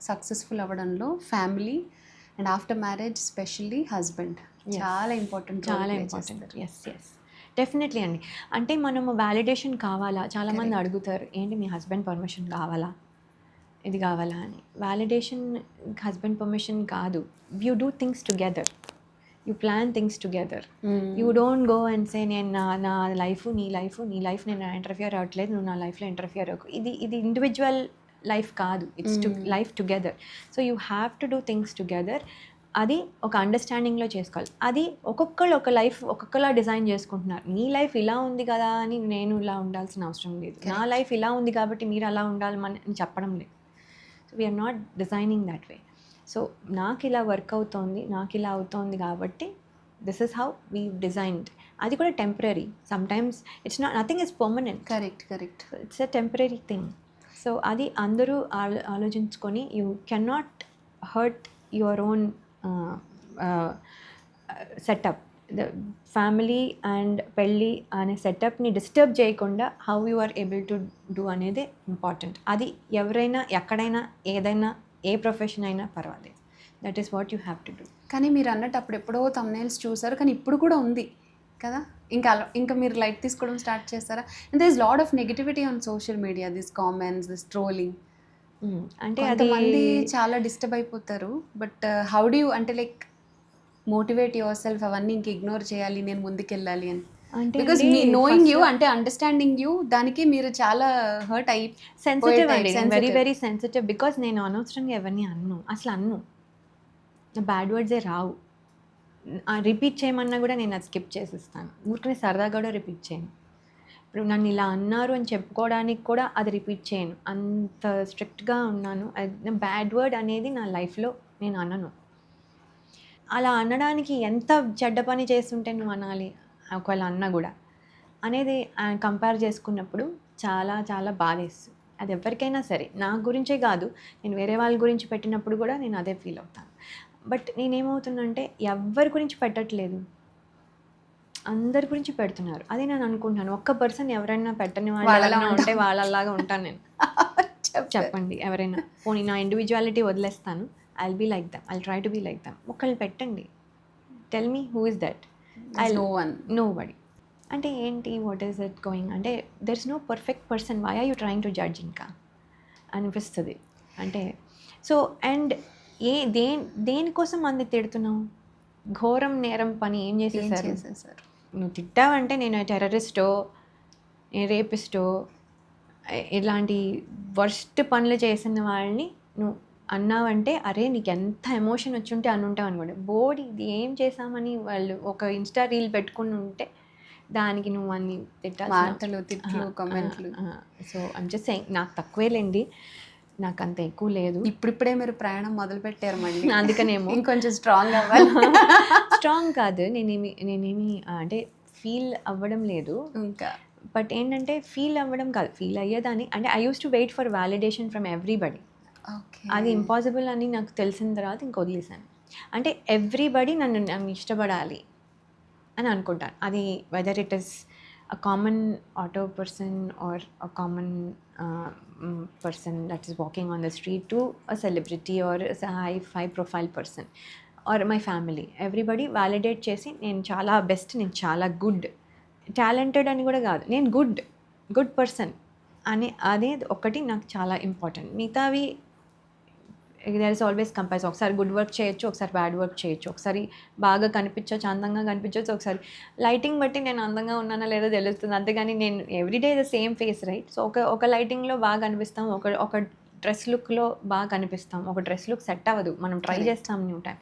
successful అవ్వడంలో family and after marriage specially husband చాలా important. Yes definitely అండి. అంటే మనము validation కావాలా? చాలామంది అడుగుతారు, ఏంటి మీ హస్బెండ్ పర్మిషన్ కావాలా, ఇది కావాలా అని. వ్యాలిడేషన్ హస్బెండ్ పర్మిషన్ కాదు. You do things together, you plan things together. You don't go and say నేను నా లైఫ్ నీ లైఫ్ నేను ఇంటర్ఫియర్ అవ్వట్లేదు, నువ్వు నా లైఫ్లో ఇంటర్ఫియర్ అవ్వకు. ఇది ఇండివిజువల్ లైఫ్ కాదు, it's life together. So you have to do things together. అది ఒక అండర్స్టాండింగ్లో చేసుకోవాలి. అది ఒక్కొక్కరు ఒక లైఫ్ ఒక్కొక్కలా డిజైన్ చేసుకుంటున్నారు. నీ లైఫ్ ఇలా ఉంది కదా అని నేను ఇలా ఉండాల్సిన అవసరం లేదు. నా లైఫ్ ఇలా ఉంది కాబట్టి మీరు అలా ఉండాలని చెప్పడం లేదు. So we're not designing that way. So నాకు ఇలా వర్క్ అవుతోంది, నాకు ఇలా అవుతోంది కాబట్టి this is how we designed. అది కూడా temporary. Sometimes it's not, nothing is permanent. Correct. It's a temporary thing. So అది అందరూ ఆలోచించుకొని you can not hurt your own setup. The family and పెళ్ళి అనే సెటప్ని డిస్టర్బ్ చేయకుండా how you are able to do అనేది ఇంపార్టెంట్. అది ఎవరైనా ఎక్కడైనా ఏదైనా ఏ ప్రొఫెషన్ అయినా పర్వాలేదు. That is what you have to do. కానీ మీరు అన్నట్టు అప్పుడెప్పుడో thumbnails చూసారు, కానీ ఇప్పుడు కూడా ఉంది కదా. ఇంకా మీరు లైట్ తీసుకోవడం స్టార్ట్ చేస్తారా? And there is lot of negativity on social media, this comments, this trolling. అంటే కొంతమంది చాలా డిస్టర్బ్ అయిపోతారు. బట్ హౌ డూ యూ అంటే లైక్ మోటివేట్ యువర్ సెల్ఫ్ అవన్నీ ఇంక ఇగ్నోర్ చేయాలి, నేను ముందుకెళ్ళాలి అని? అంటే బికాస్ మీ నోయింగ్ యూ అంటే అండర్స్టాండింగ్ యూ, దానికి మీరు చాలా హర్ట్ అయ్యి సెన్సిటివ్ అండి, వెరీ సెన్సిటివ్. బికాస్ నేను అనవసరంగా ఎవరిని అసలు నా బ్యాడ్ వర్డ్సే రావు. రిపీట్ చేయమన్నా కూడా నేను అది స్కిప్ చేసేస్తాను. ఊరికనే సరదాగా కూడా రిపీట్ చేయను. ఇప్పుడు నన్ను ఇలా అన్నారు అని చెప్పుకోవడానికి కూడా అది రిపీట్ చేయను. అంత స్ట్రిక్ట్గా ఉన్నాను. బ్యాడ్ వర్డ్ అనేది నా లైఫ్లో నేను అనను. అలా అనడానికి ఎంత చెడ్డ పని చేస్తుంటే నువ్వు అనాలి? ఒకవేళ అన్నా కూడా అనేది కంపేర్ చేసుకున్నప్పుడు చాలా చాలా బాధేస్తుంది. అది ఎవరికైనా సరే, నా గురించే కాదు, నేను వేరే వాళ్ళ గురించి పెట్టినప్పుడు కూడా నేను అదే ఫీల్ అవుతాను. బట్ నేనేమవుతుందంటే ఎవరి గురించి పెట్టట్లేదు, అందరి గురించి పెడుతున్నారు. అది నేను అనుకుంటున్నాను. ఒక్క పర్సన్ ఎవరైనా పెట్టని వాళ్ళ ఉంటే వాళ్ళలాగా ఉంటాను నేను. చెప్పండి ఎవరైనా, పోనీ నా ఇండివిజువాలిటీ వదిలేస్తాను, I'll be like them, I'll try to be like them. ఒకళ్ళు పెట్టండి, tell me who is that. Nobody. అంటే ఏంటి, వాట్ ఈస్ ఇట్ గోయింగ్, అంటే there is no perfect person, why are you trying to judge ఇంకా అనిపిస్తుంది. అంటే so and దేనికోసం మంది తిడుతున్నావు? ఘోరం నేరం పని ఏం చేసేసారు? నువ్వు తిట్టావంటే నేను టెర్రరిస్టో, నేను రేపిస్టో, ఇలాంటి వర్స్ట్ పనులు చేసిన వాళ్ళని నువ్వు అన్నావంటే, అరే నీకు ఎంత ఎమోషన్ వచ్చి ఉంటే అని ఉంటావు అనుకోండి. బోడి ఇది ఏం చేసామని వాళ్ళు ఒక ఇన్స్టా రీల్ పెట్టుకుని ఉంటే దానికి నువ్వు అన్ని మాటలు, తిట్లు, కామెంట్లు. సో ఐమ్ జస్ట్ సేయింగ్, నాకు తక్కువేలేండి, నాకు అంత ఎక్కువ లేదు. ఇప్పుడిప్పుడే మీరు ప్రయాణం మొదలు పెట్టారు మళ్ళీ, అందుకనేమో ఇంకొంచెం స్ట్రాంగ్ అవ్వాలి. స్ట్రాంగ్ కాదు, నేనేమి అంటే ఫీల్ అవ్వడం లేదు ఇంకా. బట్ ఏంటంటే ఫీల్ అవ్వడం కాదు, ఫీల్ అయ్యేదాన్ని. అంటే I use to wait for validation from everybody. అది ఇంపాసిబుల్ అని నాకు తెలిసిన తర్వాత ఇంక వదిలేసాను. అంటే ఎవ్రీబడి నన్ను ఇష్టపడాలి అని అనుకుంటాను. అది whether it is a common auto person or a common person that is walking on the street to a celebrity or high profile person or my family, everybody validate చేసి నేను చాలా బెస్ట్, నేను చాలా good, talented అని కూడా కాదు, నేను good person అని, అదే ఒకటి నాకు చాలా ఇంపార్టెంట్. మిగతావి దర్ ఇస్ ఆల్వేస్ కంపేర్స్. ఒకసారి గుడ్ వర్క్ చేయొచ్చు, ఒకసారి బ్యాడ్ వర్క్ చేయొచ్చు, ఒకసారి బాగా కనిపించవచ్చు, అందంగా కనిపించవచ్చు, ఒకసారి లైటింగ్ బట్టి నేను అందంగా ఉన్నానా లేదో తెలుస్తుంది. అంతేగాని నేను everyday the same face, right? So ఒక లైటింగ్లో బాగా కనిపిస్తాం, ఒక డ్రెస్ లుక్లో బాగా కనిపిస్తాం, ఒక డ్రెస్ లుక్ సెట్ అవ్వదు, మనం ట్రై చేస్తాం న్యూ టైం.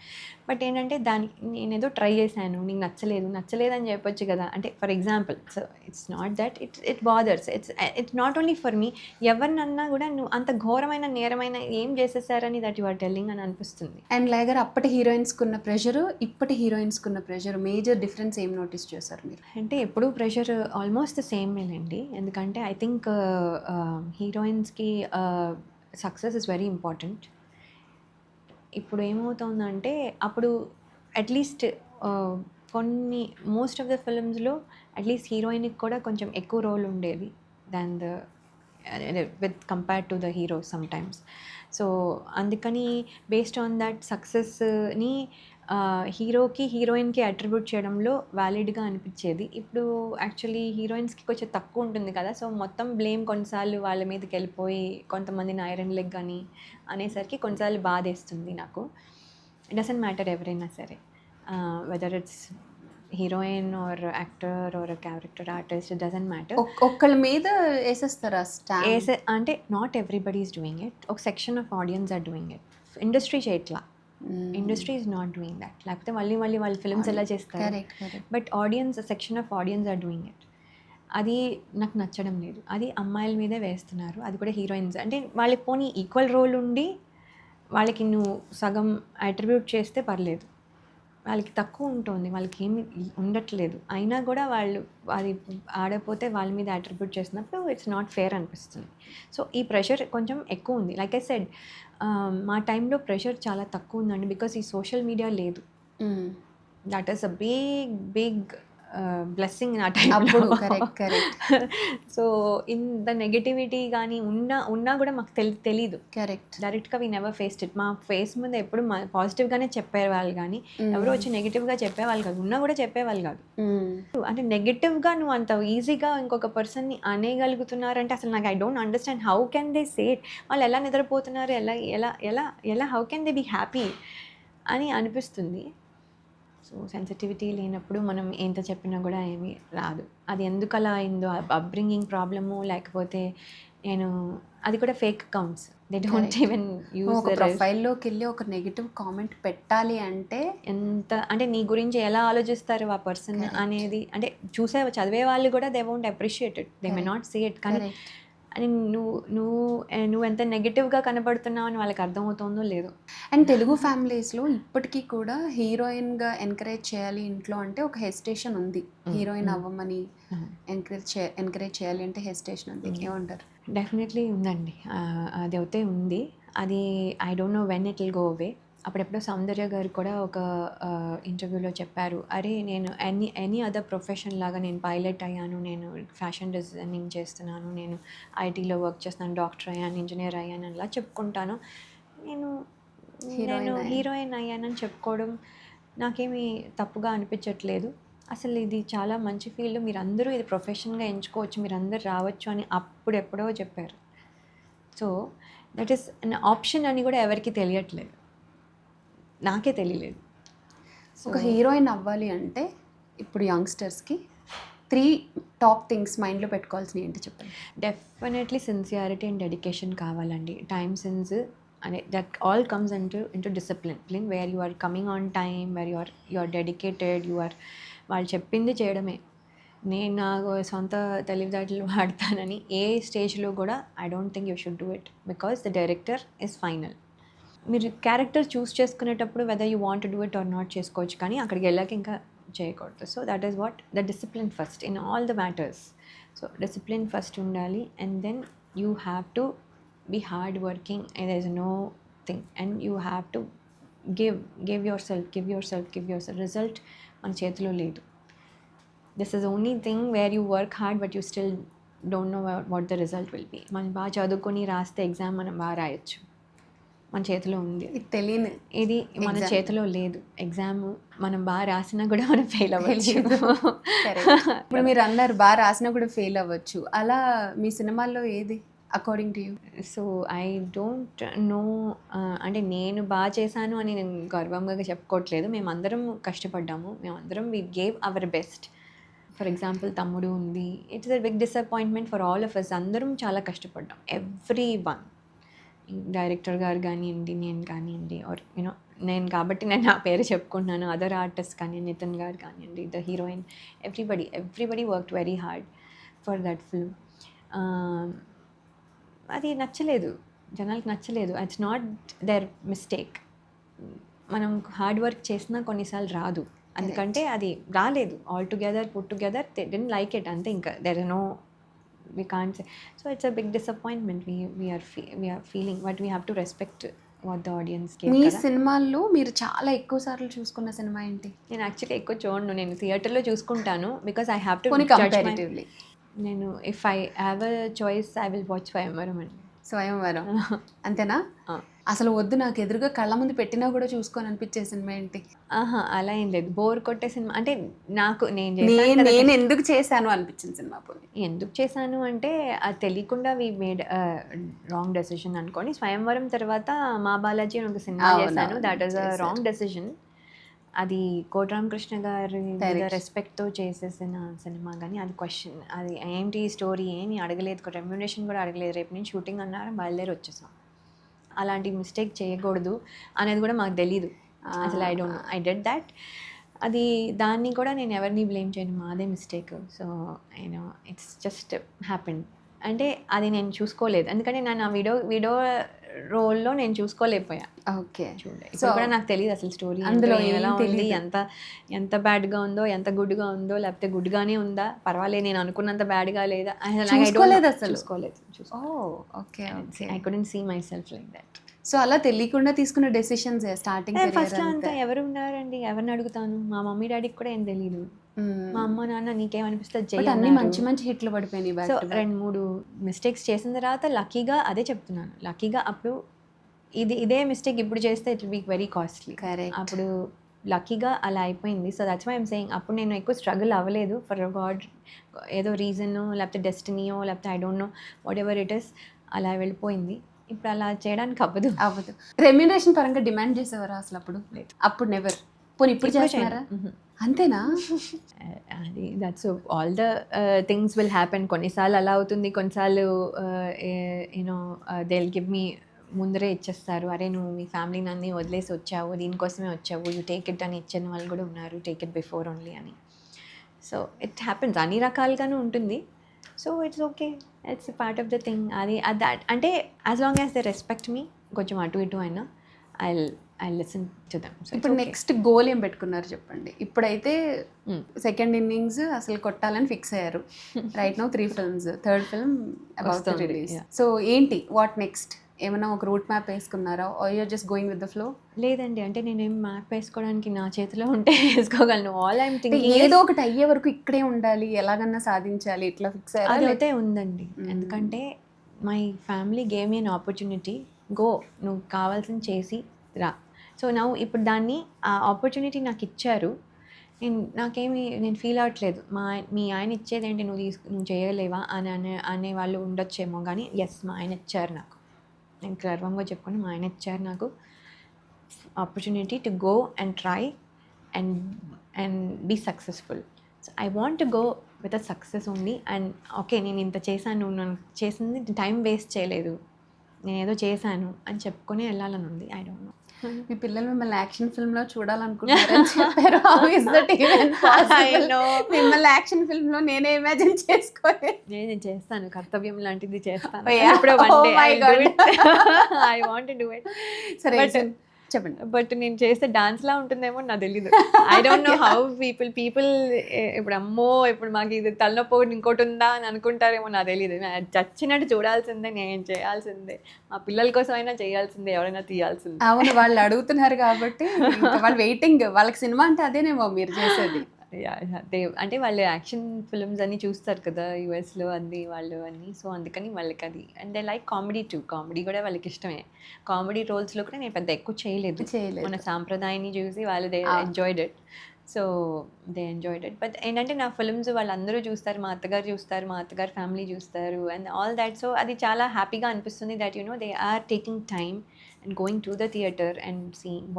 బట్ ఏంటంటే దానికి నేనేదో ట్రై చేశాను, నీకు నచ్చలేదు అని చెప్పొచ్చు కదా. అంటే for example, so it's not that it bothers, it's not only for me. ఎవరినన్నా కూడా నువ్వు అంత ఘోరమైన నేరమైన ఏం చేసేసారని దట్ యు ఆర్ టెల్లింగ్ అని అనిపిస్తుంది. అండ్ లైగర్ అప్పటి హీరోయిన్స్కున్న ప్రెషరు, ఇప్పటి హీరోయిన్స్కున్న ప్రెషర్, మేజర్ డిఫరెన్స్ ఏం నోటీస్ చేశారు మీరు? అంటే ఎప్పుడూ ప్రెషర్ ఆల్మోస్ట్ ద సేమ్ అండి. ఎందుకంటే ఐ థింక్ హీరోయిన్స్కి సక్సెస్ ఇస్ వెరీ ఇంపార్టెంట్. ఇప్పుడు ఏమవుతుందంటే, అప్పుడు అట్లీస్ట్ కొన్ని మోస్ట్ ఆఫ్ ద ఫిల్మ్స్లో అట్లీస్ట్ హీరోయిన్కి కూడా కొంచెం ఎక్కువ రోల్ ఉండేది than the with compare to the hero sometimes. So అందుకని బేస్డ్ ఆన్ దట్ సక్సెస్ని హీరోకి హీరోయిన్కి అట్రిబ్యూట్ చేయడంలో వ్యాలిడ్గా అనిపించేది. ఇప్పుడు యాక్చువల్లీ హీరోయిన్స్కి కొంచెం తక్కువ ఉంటుంది కదా, సో మొత్తం బ్లేమ్ కొన్నిసార్లు వాళ్ళ మీదకి వెళ్ళిపోయి కొంతమందిని ఐరన్ లెగ్ అని అనేసరికి కొన్నిసార్లు బాధేస్తుంది నాకు. ఇట్ డజంట్ మ్యాటర్ ఎవరైనా సరే, whether it's heroine or actor or character artist, it doesn't matter. ఒక్కళ్ళ మీద వేసేస్తారా స్టాంప్? అంటే not everybody is doing it, ఒక section of audience are doing it. Industry చేయట్లా, industry is not doing that. లేకపోతే మళ్ళీ వాళ్ళు ఫిల్మ్స్ ఎలా చేస్తారు, but audience, section of audience are doing it. అది నాకు నచ్చడం లేదు. అది అమ్మాయిల మీదే వేస్తున్నారు, అది కూడా హీరోయిన్స్. అంటే వాళ్ళకి పోనీ ఈక్వల్ రోల్ ఉండి వాళ్ళకి నువ్వు సగం అట్రిబ్యూట్ చేస్తే పర్లేదు, వాళ్ళకి తక్కువ ఉంటుంది, వాళ్ళకి ఏమి ఉండట్లేదు, అయినా కూడా వాళ్ళు అది ఆడకపోతే వాళ్ళ మీద అట్రిబ్యూట్ చేసినప్పుడు ఇట్స్ నాట్ ఫేర్ అనిపిస్తుంది. సో ఈ ప్రెషర్ కొంచెం ఎక్కువ ఉంది. లైక్ ఐ సెడ్, మా టైంలో ప్రెషర్ చాలా తక్కువ ఉందండి, బికాస్ ఈ సోషల్ మీడియా లేదు. That is a big blessing నా టైంలో. సో ఇన్ ద నెగటివిటీ కానీ ఉన్నా కూడా మాకు తెలీదు. కరెక్ట్. డైరెక్ట్గా వీ నెవర్ ఫేస్డ్ ఇట్. మా ఫేస్ మీద ఎప్పుడు పాజిటివ్గానే చెప్పేవాళ్ళు కానీ ఎవరో వచ్చి నెగిటివ్గా చెప్పేవాళ్ళు కాదు, ఉన్నా కూడా చెప్పేవాళ్ళు కాదు. అంటే నెగిటివ్గా నువ్వు అంత ఈజీగా ఇంకొక పర్సన్ని అనేయగలుగుతున్నారంటే అసలు నాకు I don't understand, how can they say it? వాళ్ళు ఎలా నిద్రపోతున్నారు, ఎలా ఎలా ఎలా ఎలా how can they be happy అని అనిపిస్తుంది. సో సెన్సిటివిటీ లేనప్పుడు మనం ఎంత చెప్పినా కూడా ఏమీ రాదు. అది ఎందుకు అలా అయిందో, అప్బ్రింగింగ్ ప్రాబ్లము, లేకపోతే నేను అది కూడా fake accounts, they don't even use the ప్రొఫైల్లోకి వెళ్ళి ఒక నెగిటివ్ కామెంట్ పెట్టాలి అంటే ఎంత, అంటే నీ గురించి ఎలా ఆలోచిస్తారు ఆ పర్సన్ అనేది, అంటే చదివే వాళ్ళు కూడా they won't appreciate it, they may not see it. కానీ అని నువ్వు ఎంత నెగిటివ్గా కనబడుతున్నావు అని వాళ్ళకి అర్థమవుతుందో లేదో. అండ్ తెలుగు ఫ్యామిలీస్లో ఇప్పటికీ కూడా హీరోయిన్గా ఎంకరేజ్ చేయాలి ఇంట్లో అంటే ఒక హెసిటేషన్ ఉంది. హీరోయిన్ అవ్వమని ఎంకరేజ్ చేయాలి అంటే హెసిటేషన్ ఉంది. ఏమంటారు? డెఫినెట్లీ ఉందండి. అది అయితే ఉంది. అది I don't no when it will go away. అప్పుడెప్పుడో సౌందర్య గారు కూడా ఒక ఇంటర్వ్యూలో చెప్పారు, అరే నేను ఎనీ అదర్ ప్రొఫెషన్ లాగా నేను పైలట్ అయ్యాను, నేను ఫ్యాషన్ డిజైనింగ్ చేస్తున్నాను, నేను ఐటీలో వర్క్ చేస్తున్నాను, డాక్టర్ అయ్యాను, ఇంజనీర్ అయ్యాను అలా చెప్పుకుంటాను, నేను హీరోయిన్ అయ్యానని చెప్పుకోవడం నాకేమీ తప్పుగా అనిపించట్లేదు. అసలు ఇది చాలా మంచి ఫీల్డ్, మీరు అందరూ ఇది ప్రొఫెషన్గా ఎంచుకోవచ్చు, మీరు అందరు రావచ్చు అని అప్పుడెప్పుడో చెప్పారు. So that is an option అని కూడా ఎవరికి తెలియట్లేదు, నాకే తెలియలేదు. ఒక హీరోయిన్ అవ్వాలి అంటే ఇప్పుడు యంగ్స్టర్స్కి 3 టాప్ థింగ్స్ మైండ్లో పెట్టుకోవాల్సినవి ఏంటి చెప్పండి? డెఫినెట్లీ సిన్సియారిటీ అండ్ డెడికేషన్ కావాలండి. టైమ్ సెన్స్ అనే that all comes into discipline where you are coming on time, where you are dedicated, వాళ్ళు చెప్పింది చేయడమే. నేను నాకు సొంత తెలివితేటలు వాడతానని ఏ స్టేజ్లో కూడా I don't think you should do it, because the director is final. మీరు క్యారెక్టర్ చూస్ చేసుకునేటప్పుడు whether you want do it or not చేసుకోవచ్చు, కానీ అక్కడికి వెళ్ళాక ఇంకా చేయకూడదు. So that is what the discipline first in all the matters. So discipline first ఉండాలి, and then you have to be hard working, there is no thing, and you have to give yourself. Result మన చేతిలో లేదు. This is only thing where you work hard but you still don't know what the result will be. మనం బాగా చదువుకొని రాస్తే exam మనం బాగా రాయొచ్చు, మన చేతిలో ఉంది. తెలియని ఇది మన చేతిలో లేదు. ఎగ్జామ్ మనం బాగా రాసినా కూడా మనం ఫెయిల్ అవ్వచ్చు. ఇప్పుడు మీరు అన్నారు బాగా రాసినా కూడా ఫెయిల్ అవ్వచ్చు, అలా మీ సినిమాల్లో ఏది according to you? So I don't no, అంటే నేను బాగా చేశాను అని నేను గర్వంగా చెప్పుకోవట్లేదు. మేమందరం కష్టపడ్డాము, మేమందరం we gave our best. For example Thammudu ఉంది, it's a big disappointment for all of us. అందరం చాలా కష్టపడ్డాం, ఎవ్రీ వన్. డైరెక్టర్ గారు కానివ్వండి, నేను కానివ్వండి, ఆర్ యూనో నేను కాబట్టి నేను నా పేరు చెప్పుకుంటున్నాను, అదర్ ఆర్టిస్ట్ కానీ నితిన్ గారు కానివ్వండి, the heroine, everybody worked very hard for that film. అది నచ్చలేదు, జనాలకు నచ్చలేదు. It's not their mistake. మనం హార్డ్ వర్క్ చేసినా కొన్నిసార్లు రాదు, ఎందుకంటే అది రాలేదు. All together put together they didn't like it, అంతే. ఇంకా there is no, we can't say. So it's a big disappointment we are feeling, but we have to respect what the audience gave. మీ సినిమాల్లో మీరు చాలా ఎక్కువ సార్లు చూసుకున్న cinema ఏంటి? నేను యాక్చువల్లీ ఎక్కువ చూడను, నేను థియేటర్లో చూసుకుంటాను, because I have to comparatively. నేను if I have a choice I will watch Swayamvaram అండి. స్వయంవరం అంతేనా? అసలు వద్దు, నాకు ఎదురుగా కళ్ళ ముందు పెట్టినా కూడా చూసుకొని అనిపించే సినిమా ఏంటి? అలా ఏం లేదు, బోర్ కొట్టే సినిమా అంటే నాకు నేను ఎందుకు చేశాను అనిపించిన సినిమా. ఎందుకు చేశాను అంటే అది తెలియకుండా వి మేడ్ రాంగ్ డెసిషన్ అనుకోని. స్వయంవరం తర్వాత మా బాలాజీ అని ఒక సినిమా చేశాను, that is a wrong decision. అది కోట రామకృష్ణ గారి రెస్పెక్ట్తో చేసేసిన సినిమా, కానీ అది క్వశ్చన్, అది ఏంటి స్టోరీ ఏమి అడగలేదు, రెమ్యునరేషన్ కూడా అడగలేదు, రేపు నేను షూటింగ్ అన్నారు, బయలుదేరి వచ్చేసాం. అలాంటి మిస్టేక్ చేయకూడదు అనేది కూడా మాకు తెలీదు అసలు. I did that. అది దాన్ని కూడా నేను ఎవరిని బ్లేమ్ చేయను, మాదే mistake. So you know it's just happened. అంటే అది నేను చూసుకోలేదు, ఎందుకంటే నేను ఆ వీడియో రోల్లో నేను చూసుకోలేకపోయా. ఓకే, చూడండి, ఇప్పుడు కూడా నాకు తెలియదు అసలు స్టోరీ అందులో ఎలా ఉంది, ఎంత బ్యాడ్గా ఉందో, ఎంత గుడ్గా ఉందో, లేకపోతే గుడ్గానే ఉందా, పర్వాలేదు నేను అనుకున్నంత బ్యాడ్గా లేదా, చూసుకోలేదు. Okay, I couldn't see myself like that. So అలా తెలియకుండా తీసుకున్న డెసిషన్స్ స్టార్టింగ్ ఫస్ట్ అంతా ఎవరు ఉన్నారండి, ఎవరిని అడుగుతాను? మా మమ్మీ డాడీకి కూడా ఏం తెలియదు. మా అమ్మ నాన్న నీకేమనిపిస్తుంది అన్ని మంచి మంచి హిట్లు పడిపోయినాయి. సో 2-3 మిస్టేక్స్ చేసిన తర్వాత లక్కీగా, అదే చెప్తున్నాను, లక్కీగా అప్పుడు ఇదే మిస్టేక్ ఇప్పుడు చేస్తే it will be very costly. అప్పుడు లక్కీగా అలా అయిపోయింది. So that's why I'm saying, అప్పుడు నేను ఎక్కువ స్ట్రగుల్ అవ్వలేదు ఫర్ గాడ్, ఏదో రీజనో లేకపోతే డెస్టినీయో లేకపోతే I don't know what ever it is, అలా వెళ్ళిపోయింది. ఇప్పుడు అలా చేయడానికి అవ్వదు. రెమ్యునరేషన్ పరంగా డిమాండ్ చేసేవారా అసలు? అప్పుడు లేదు, అప్పుడు నెవర్. పోనీ ఇప్పుడు చేస్తున్నారా? అంతేనా? అది that's all the things will happen. కొన్నిసార్లు అలా అవుతుంది, కొన్నిసార్లు you know they will give me ముందరే ఇచ్చేస్తారు, అరే నువ్వు మీ ఫ్యామిలీని అన్నీ వదిలేసి వచ్చావు, దీనికోసమే వచ్చావు, యూ టేక్ ఇట్ అని ఇచ్చిన వాళ్ళు కూడా ఉన్నారు, టేక్ ఇట్ బిఫోర్ ఓన్లీ అని. సో ఇట్ హ్యాపెన్స్, అన్ని రకాలుగానే ఉంటుంది. So it's okay, it's part of the thing. అది దట్ అంటే as long as they respect me, కొంచెం అటు ఇటు అయినా ఐ లిసన్ టు దెమ్. ఇప్పుడు నెక్స్ట్ గోల్ ఏం పెట్టుకున్నారు చెప్పండి. ఇప్పుడైతే సెకండ్ ఇన్నింగ్స్ అసలు కొట్టాలని ఫిక్స్ అయ్యారు. Right now 3 films, third film about to release. So ఏంటి వాట్ నెక్స్ట్? ఏమైనా ఒక రూట్ మ్యాప్ వేసుకున్నారా, or you're just going with the flow? లేదండి, అంటే నేనేం మ్యాప్ వేసుకోవడానికి నా చేతిలో ఉంటే వేసుకోగలను. ఆల్ ఐమ్ థింకింగ్ ఏదో ఒకటి అయ్యే వరకు ఇక్కడే ఉండాలి, ఎలాగన్నా సాధించాలి, ఇట్లా ఫిక్స్ అది అయ్యారా? అయితే ఉందండి. ఎందుకంటే my family game me an opportunity, go, నువ్వు కావాల్సింది చేసి రా. సో ఇప్పుడు దాన్ని ఆ ఆపర్చునిటీ నాకు ఇచ్చారు. నేను ఫీల్ అవ్వట్లేదు మీ ఆయన ఇచ్చేదేంటి, నువ్వు చేయలేవా అనే వాళ్ళు ఉండొచ్చేమో, కానీ ఎస్, మా ఆయన ఇచ్చారు నాకు. నేను గర్వంగా చెప్పుకుని మా ఆయన ఇచ్చారు నాకు opportunity to go and try and be successful. So I want to go with a success only. And okay, నేను ఇంత చేశాను, నేను చేసింది టైం వేస్ట్ చేయలేదు, నేను ఏదో చేశాను అని చెప్పుకొని వెళ్ళాలని ఉంది. I don't no. మీ పిల్లలు మిమ్మల్ని యాక్షన్ ఫిల్మ్ లో చూడాలనుకుంటున్నారని చెప్పారు. How is that even possible? మిమ్మల్ని యాక్షన్ ఫిల్మ్ లో నేనే ఇమాజిన్ చేసుకోలేదు. నేను చేస్తాను, కర్తవ్యం లాంటిది చేస్తాను. Oh, yeah. ఇప్పుడు Oh my God. I want to do it. సరే But- చెప్పండి. బట్ నేను చేస్తే డాన్స్ లా ఉంటుందేమో నాకు తెలీదు. I don't know how people ఇప్పుడు అమ్మో ఇప్పుడు మాకు ఇది తలనొప్పి ఇంకోటి ఉందా అని అనుకుంటారేమో, నాకు తెలీదు. చచ్చినట్టు చూడాల్సిందే, నేను చేయాల్సిందే, మా పిల్లల కోసం అయినా చేయాల్సిందే, ఎవరైనా తీయాల్సిందే. అవును, వాళ్ళు అడుగుతున్నారు కాబట్టి ఇంకా వాళ్ళు వెయిటింగ్. వాళ్ళకి సినిమా అంటే అదేనేమో మీరు చేసేది. అంటే వాళ్ళు యాక్షన్ ఫిల్మ్స్ అన్ని చూస్తారు కదా యూఎస్లో, అన్ని వాళ్ళు అన్ని. సో అందుకని వాళ్ళకి అది. And they like comedy two. Comedy కూడా వాళ్ళకి ఇష్టమే. కామెడీ రోల్స్లో కూడా నేను పెద్ద ఎక్కువ చేయలేదు. మన సాంప్రదాయాన్ని చూసి వాళ్ళు they enjoyed it. So they enjoyed it. But ఏంటంటే నా ఫిల్మ్స్ వాళ్ళందరూ చూస్తారు, మా అత్తగారు చూస్తారు, మా అత్తగారు ఫ్యామిలీ చూస్తారు అండ్ ఆల్ దాట్. సో అది చాలా హ్యాపీగా అనిపిస్తుంది that they are taking time and going to the theatre and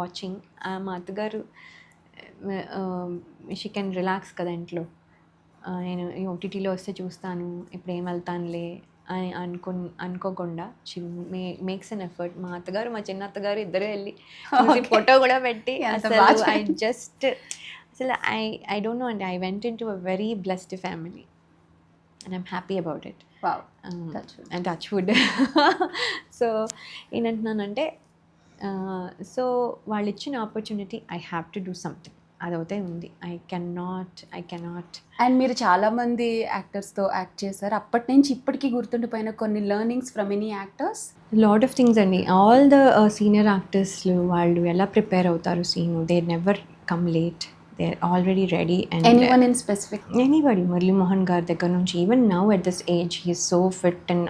watching. మా అత్తగారు షీ కెన్ రిలాక్స్ కదా ఇంట్లో. నేను ఈ ఓటీటీలో వస్తే చూస్తాను, ఇప్పుడు ఏం వెళ్తానులే అని అనుకోకుండా షీ మేక్స్ అన్ ఎఫర్ట్. మా అత్తగారు మా చిన్న అత్తగారు ఇద్దరు వెళ్ళి ఫోటో కూడా పెట్టి అసలు ఐ డోంట్ నో అండి, I went in to a very blessed family and I'm happy about it. And touch wood. So ఏంటంటున్నానంటే, సో వాళ్ళు ఇచ్చిన opportunity I have to do something, అదవుతే ఉంది. I cannot. అండ్ మీరు చాలా మంది యాక్టర్స్తో యాక్ట్ చేశారు. అప్పటి నుంచి ఇప్పటికీ గుర్తుండిపోయిన కొన్ని learnings from any actors? Lot of things అండి. ఆల్ ద సీనియర్ యాక్టర్స్లు వాళ్ళు ఎలా ప్రిపేర్ అవుతారు scene, they never come late, they are already ready. And anyone in specific? Anybody. Murali Mohan గారి దగ్గర నుంచి even now at this age he is so fit and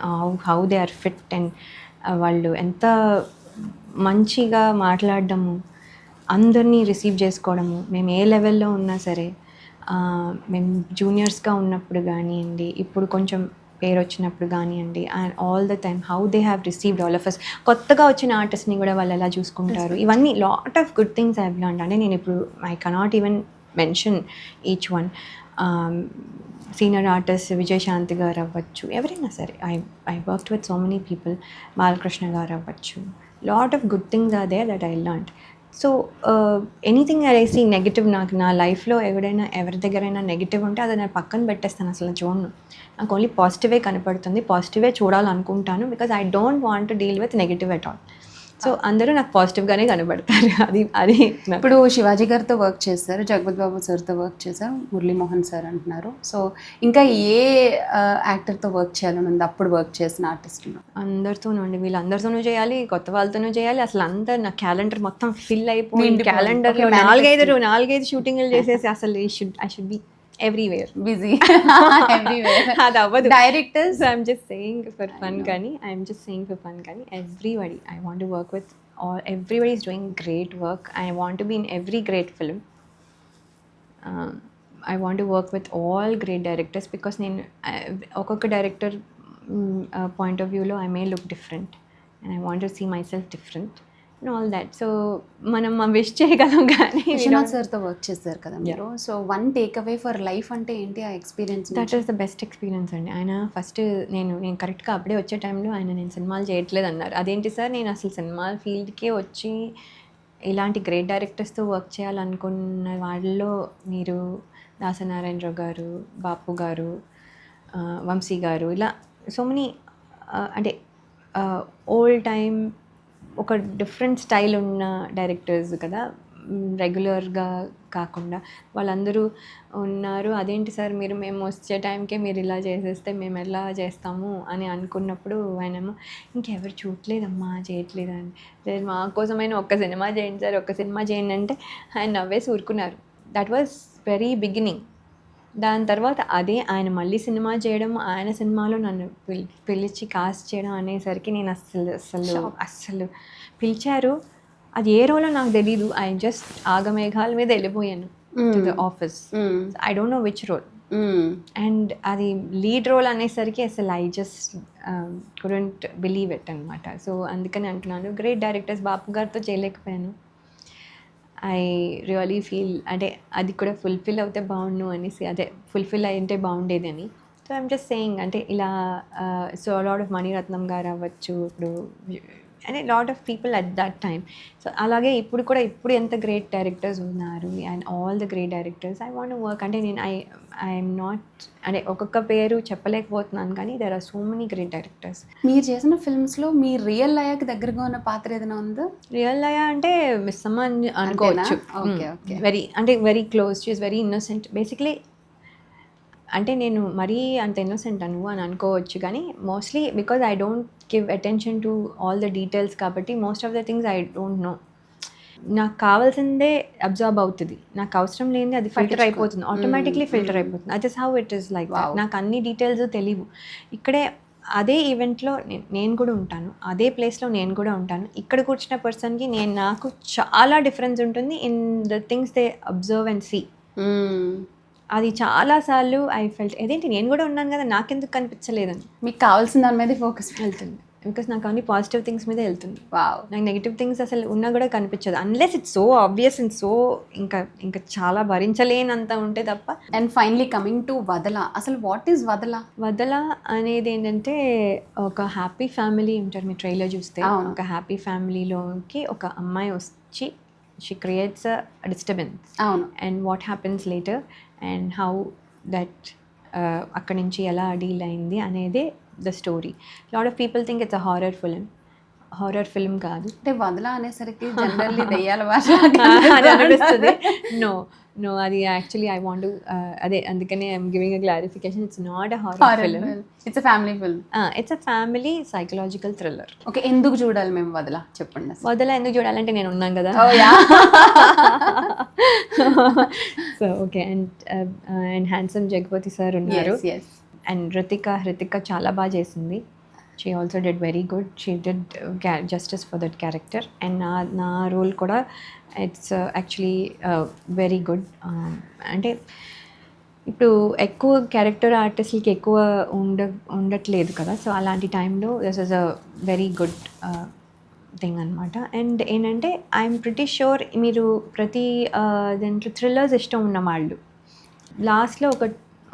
how they are fit. And వాళ్ళు ఎంత మంచిగా మాట్లాడడము, అందరినీ రిసీవ్ చేసుకోవడము. మేము ఏ లెవెల్లో ఉన్నా సరే, మేము జూనియర్స్గా ఉన్నప్పుడు కానివ్వండి, ఇప్పుడు కొంచెం పేరు వచ్చినప్పుడు కానివ్వండి, and all the time how they have received all of us. కొత్తగా వచ్చిన ఆర్టిస్ట్ని కూడా వాళ్ళు ఎలా చూసుకుంటారు, ఇవన్నీ lot of good things I have learned. అంటే నేను ఇప్పుడు I cannot even mention each one. Senior artist Vijayashanti garu అవ్వచ్చు, ఎవరైనా సరే, I worked with so many people. Balakrishna garu అవ్వచ్చు, lot of good things are there that I learned. So anything I see negative, నాకు నా లైఫ్లో ఎవరి దగ్గరైనా నెగిటివ్ ఉంటే అది నేను పక్కన పెట్టేస్తాను, అసలు చూడను. నాకు ఓన్లీ పాజిటివే కనపడుతుంది, పాజిటివే చూడాలనుకుంటాను. Because I don't want to deal with negative at all. So అందరూ నాకు పాజిటివ్గానే కనబడతారు. అది ఇప్పుడు శివాజీ గారితో వర్క్ చేశారు, జగపతి బాబు సార్తో వర్క్ చేశారు, మురళీమోహన్ సార్ అంటున్నారు. సో ఇంకా ఏ యాక్టర్తో వర్క్ చేయాలని ఉంది అప్పుడు వర్క్ చేసిన ఆర్టిస్ట్లో? అందరితోనూ అండి, వీళ్ళందరితోనూ చేయాలి, కొత్త వాళ్ళతోనూ చేయాలి. అసలు అందరు నా క్యాలెండర్ మొత్తం ఫిల్ అయిపోయింది. క్యాలెండర్లో నాలుగైదు షూటింగ్లు చేసేసి అసలు I should be everywhere busy everywhere. అది అవ్వదు. Directors, I'm just saying for fun కానీ everybody I want to work with, all everybody is doing great work. I want to be in every great film. I want to work with all great directors because నేను ఒక్కొక్క director point of వ్యూలో I may look different and I want to see myself different and all that. So మనం wish చేయగలం కానీ విశ్వనాథ్ సార్తో work చేశారు కదా మీరు. So one take away for life అంటే ఏంటి ఆ experience? That is the best experience అండి. ఆయన ఫస్ట్ నేను కరెక్ట్గా అప్పుడే వచ్చే టైంలో నేను సినిమాలు చేయట్లేదు అన్నారు. అదేంటి సార్, నేను అసలు సినిమా ఫీల్డ్కే వచ్చి ఇలాంటి గ్రేట్ డైరెక్టర్స్తో వర్క్ చేయాలనుకున్న వాళ్ళలో మీరు దాసనారాయణరావు గారు, బాపు గారు, వంశీ గారు, ఇలా సో మెనీ అంటే ఓల్డ్ టైమ్ ఒక డిఫరెంట్ స్టైల్ ఉన్న డైరెక్టర్స్ కదా, రెగ్యులర్గా కాకుండా వాళ్ళందరూ ఉన్నారు. అదేంటి సార్ మీరు మేము వచ్చే టైంకే మీరు ఇలా చేసేస్తే మేము ఎలా చేస్తాము అని అనుకున్నప్పుడు ఆయనేమో ఇంకెవరు చూడలేదమ్మా చేయట్లేదని, లేదు మా కోసమైనా ఒక్క సినిమా చేయండి సార్, ఒక్క సినిమా చేయండి అంటే ఆయన నవ్వేసి ఊరుకున్నారు. That was very beginning. దాని తర్వాత అదే ఆయన మళ్ళీ సినిమా చేయడం, ఆయన సినిమాలో నన్ను పిలిచి కాస్ట్ చేయడం అనేసరికి నేను అస్సలు పిలిచారు, అది ఏ రోలో నాకు తెలీదు. ఐ జస్ట్ ఆగమేఘాల మీద వెళ్ళిపోయాను to the office. I don't know which role, and అది లీడ్ రోల్ అనేసరికి అసలు I just couldn't believe it అనమాట. సో అందుకని అంటున్నాను, గ్రేట్ డైరెక్టర్స్ బాపు గారితో చేయలేకపోయాను. ఐ రియలీ ఫీల్ అంటే అది కూడా ఫుల్ఫిల్ అవుతే బాగుండు అనేసి, అదే ఫుల్ఫిల్ అయితే బాగుండేదని. సో ఐమ్ జస్ట్ సేయింగ్ అంటే ఇలా సో లాట్ ఆఫ్ మణిరత్నం గారు అవ్వచ్చు, ఇప్పుడు అంటే lot of people at that time. So అలాగే ఇప్పుడు కూడా ఇప్పుడు ఎంత గ్రేట్ డైరెక్టర్స్ ఉన్నారు, and all the great directors I want work. అంటే నేను ఐఎమ్ నాట్ అంటే ఒక్కొక్క పేరు చెప్పలేకపోతున్నాను, కానీ there are so many great directors. మీరు చేసిన ఫిల్మ్స్లో మీ రియల్ లయాకి దగ్గరగా ఉన్న పాత్ర ఏదైనా ఉందా? రియల్ లయ అంటే మిస్ అమ్మ అని అనుకోవచ్చు. వెరీ అంటే very close, she is very innocent basically. అంటే నేను మరీ అంత ఇన్నోసెంట్ అని అనుకోవచ్చు, కానీ mostly because I don't give attention to all the details కాబట్టి most of the things I don't know. నాకు కావాల్సిందే అబ్జర్వ్ అవుతుంది, నాకు అవసరం లేనిది అది ఫిల్టర్ అయిపోతుంది, ఆటోమేటిక్లీ ఫిల్టర్ అయిపోతుంది. That is how it is like. నాకు అన్ని డీటెయిల్స్ తెలియవు. ఇక్కడే అదే ఈవెంట్లో నేను కూడా ఉంటాను, అదే ప్లేస్లో నేను కూడా ఉంటాను. ఇక్కడ కూర్చున్న పర్సన్కి నాకు చాలా డిఫరెన్స్ ఉంటుంది in the things they observe and see. అది చాలాసార్లు ఐ ఫెల్ట్ ఏదేంటి నేను కూడా ఉన్నాను కదా, నాకెందుకు కనిపించలేదని. మీకు కావాల్సిన దాని మీద ఫోకస్ వెళ్తుంది, బికాస్ నాకు అన్ని పాజిటివ్ థింగ్స్ మీద వెళ్తుంది. వావ్. నాకు నెగిటివ్ థింగ్స్ అసలు ఉన్నా కూడా కనిపించదు, unless it's so obvious and so ఇంకా చాలా భరించలేనంత ఉంటే తప్ప. అండ్ ఫైనలీ కమింగ్ టు వదల, అసలు వాట్ ఈస్ వదల? వదల అనేది ఏంటంటే ఒక హ్యాపీ ఫ్యామిలీ ఉంటారు, మీ ట్రైలర్ చూస్తే ఒక హ్యాపీ ఫ్యామిలీలోకి ఒక అమ్మాయి వచ్చి షీ క్రియేట్స్ అ డిస్టర్బెన్స్. అవును. And what happens later and how that అక్కడి నుంచి ఎలా డీల్ అయింది అనేది the story. Lot of people think it's a horror film కాదు. అంటే వదల అనేసరికి జనరల్లీ దెయ్యాల భాష అది అనిపిస్తుంది. నో అది యాక్చువల్లీ ఐ వాంట్ టు అదే అందుకనే I'm giving a clarification, it's not a horror film, it's a family film. It's a family psychological thriller. Okay, ఎందుకు చూడాలి మేము వదల, చెప్పండి. వదల ఎందుకు చూడాలంటే నేను ఉన్నాను కదా. So okay, and handsome Jagapathi sir ఉన్నారు, అండ్ హృతిక చాలా బాగా చేసింది. She also did very good, she did justice for that character. And నా రోల్ కూడా ఇట్స్ యాక్చువల్లీ వెరీ గుడ్. అంటే ఇప్పుడు ఎక్కువ క్యారెక్టర్ ఆర్టిస్ట్లకి ఎక్కువ ఉండట్లేదు కదా, సో అలాంటి టైంలో this is a very good thing అనమాట. అండ్ ఏంటంటే ఐఎమ్ ప్రిటీ షూర్ మీరు ప్రతి దాంట్లో థ్రిల్లర్స్ ఇష్టం ఉన్న వాళ్ళు లాస్ట్లో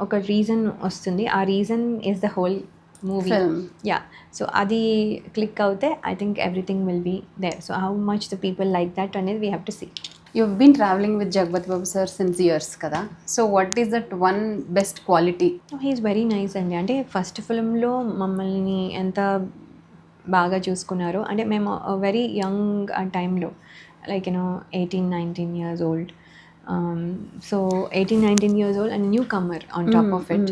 ఒక రీజన్ వస్తుంది, ఆ reason is the whole movie. Yeah, so అది క్లిక్ అవుతే I think everything will be there. So how much the people like that అనేది we have to see. You've been traveling with Jagpati Babu sir since years కదా, so what is that one best quality? He is very nice అండి. అంటే first ఫిల్మ్లో మమ్మల్ని ఎంత బాగా చూసుకున్నారు అంటే మేము వెరీ యంగ్ ఆ టైంలో like 18-19 years old. So 18-19 years old and newcomer on top of it.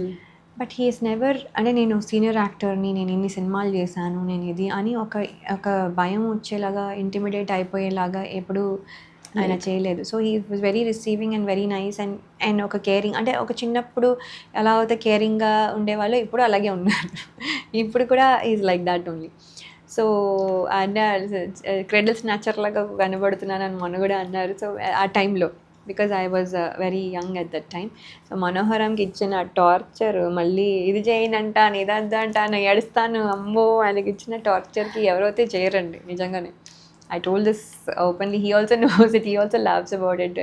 But he is never అంటే నేను సీనియర్ యాక్టర్ని, నేను ఇన్ని సినిమాలు చేశాను, నేను ఇది అని ఒక భయం వచ్చేలాగా ఇంటిమిడేట్ అయిపోయేలాగా ఎప్పుడు ఆయన చేయలేదు. So he was very receiving and very nice and ఒక కేరింగ్. అంటే ఒక చిన్నప్పుడు ఎలా అయితే కేరింగ్గా ఉండేవాళ్ళు ఇప్పుడు అలాగే ఉన్నారు. ఇప్పుడు కూడా is like that only. So అంటే క్రెడిల్ స్నాచర్ లాగా కనబడుతున్నాను అని మొన్న కూడా అన్నారు. సో ఆ టైంలో because I was very young at that time. So మనోహరంకి ఇచ్చిన టార్చర్ మళ్ళీ ఇది చేయనంట ఇదంట అని ఏడుస్తాను, అమ్మో ఆయనకి ఇచ్చిన టార్చర్కి ఎవరైతే చేయరండి నిజంగానే. I told this openly. He also knows it. He also laughs about it.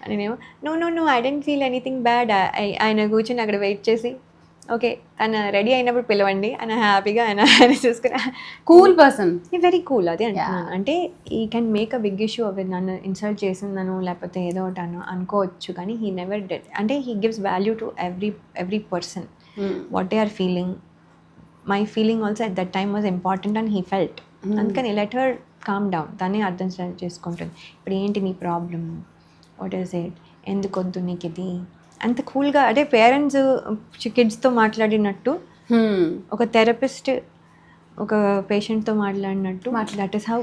And no, I didn't feel anything bad. ఆయన కూర్చొని అక్కడ వెయిట్ చేసి ఓకే తను రెడీ అయినప్పుడు పిలవండి అని హ్యాపీగా ఆయన చూసుకుని కూల్ పర్సన్, వెరీ కూల్. అదే అంటున్నాను. అంటే ఈ can make a big issue అవి నన్ను ఇన్సల్ట్ చేసిందను లేకపోతే ఏదో ఒకటి అనుకోవచ్చు, కానీ హీ నెవర్ డెడ్. అంటే he gives value to every person. What they are feeling. My feeling also at that time was important and he felt. అందుకని లెట్ హర్ కామ్ డౌన్, తనే అర్థం చేసుకుంటుంది. ఇప్పుడు ఏంటి నీ ప్రాబ్లమ్, వాట్ ఈస్ ఇట్, ఎందుకు వద్దు నీకు ఇది, అంత కూల్గా. అంటే పేరెంట్స్ కిడ్స్తో మాట్లాడినట్టు ఒక థెరపిస్ట్ ఒక పేషెంట్తో మాట్లాడినట్టు, that is how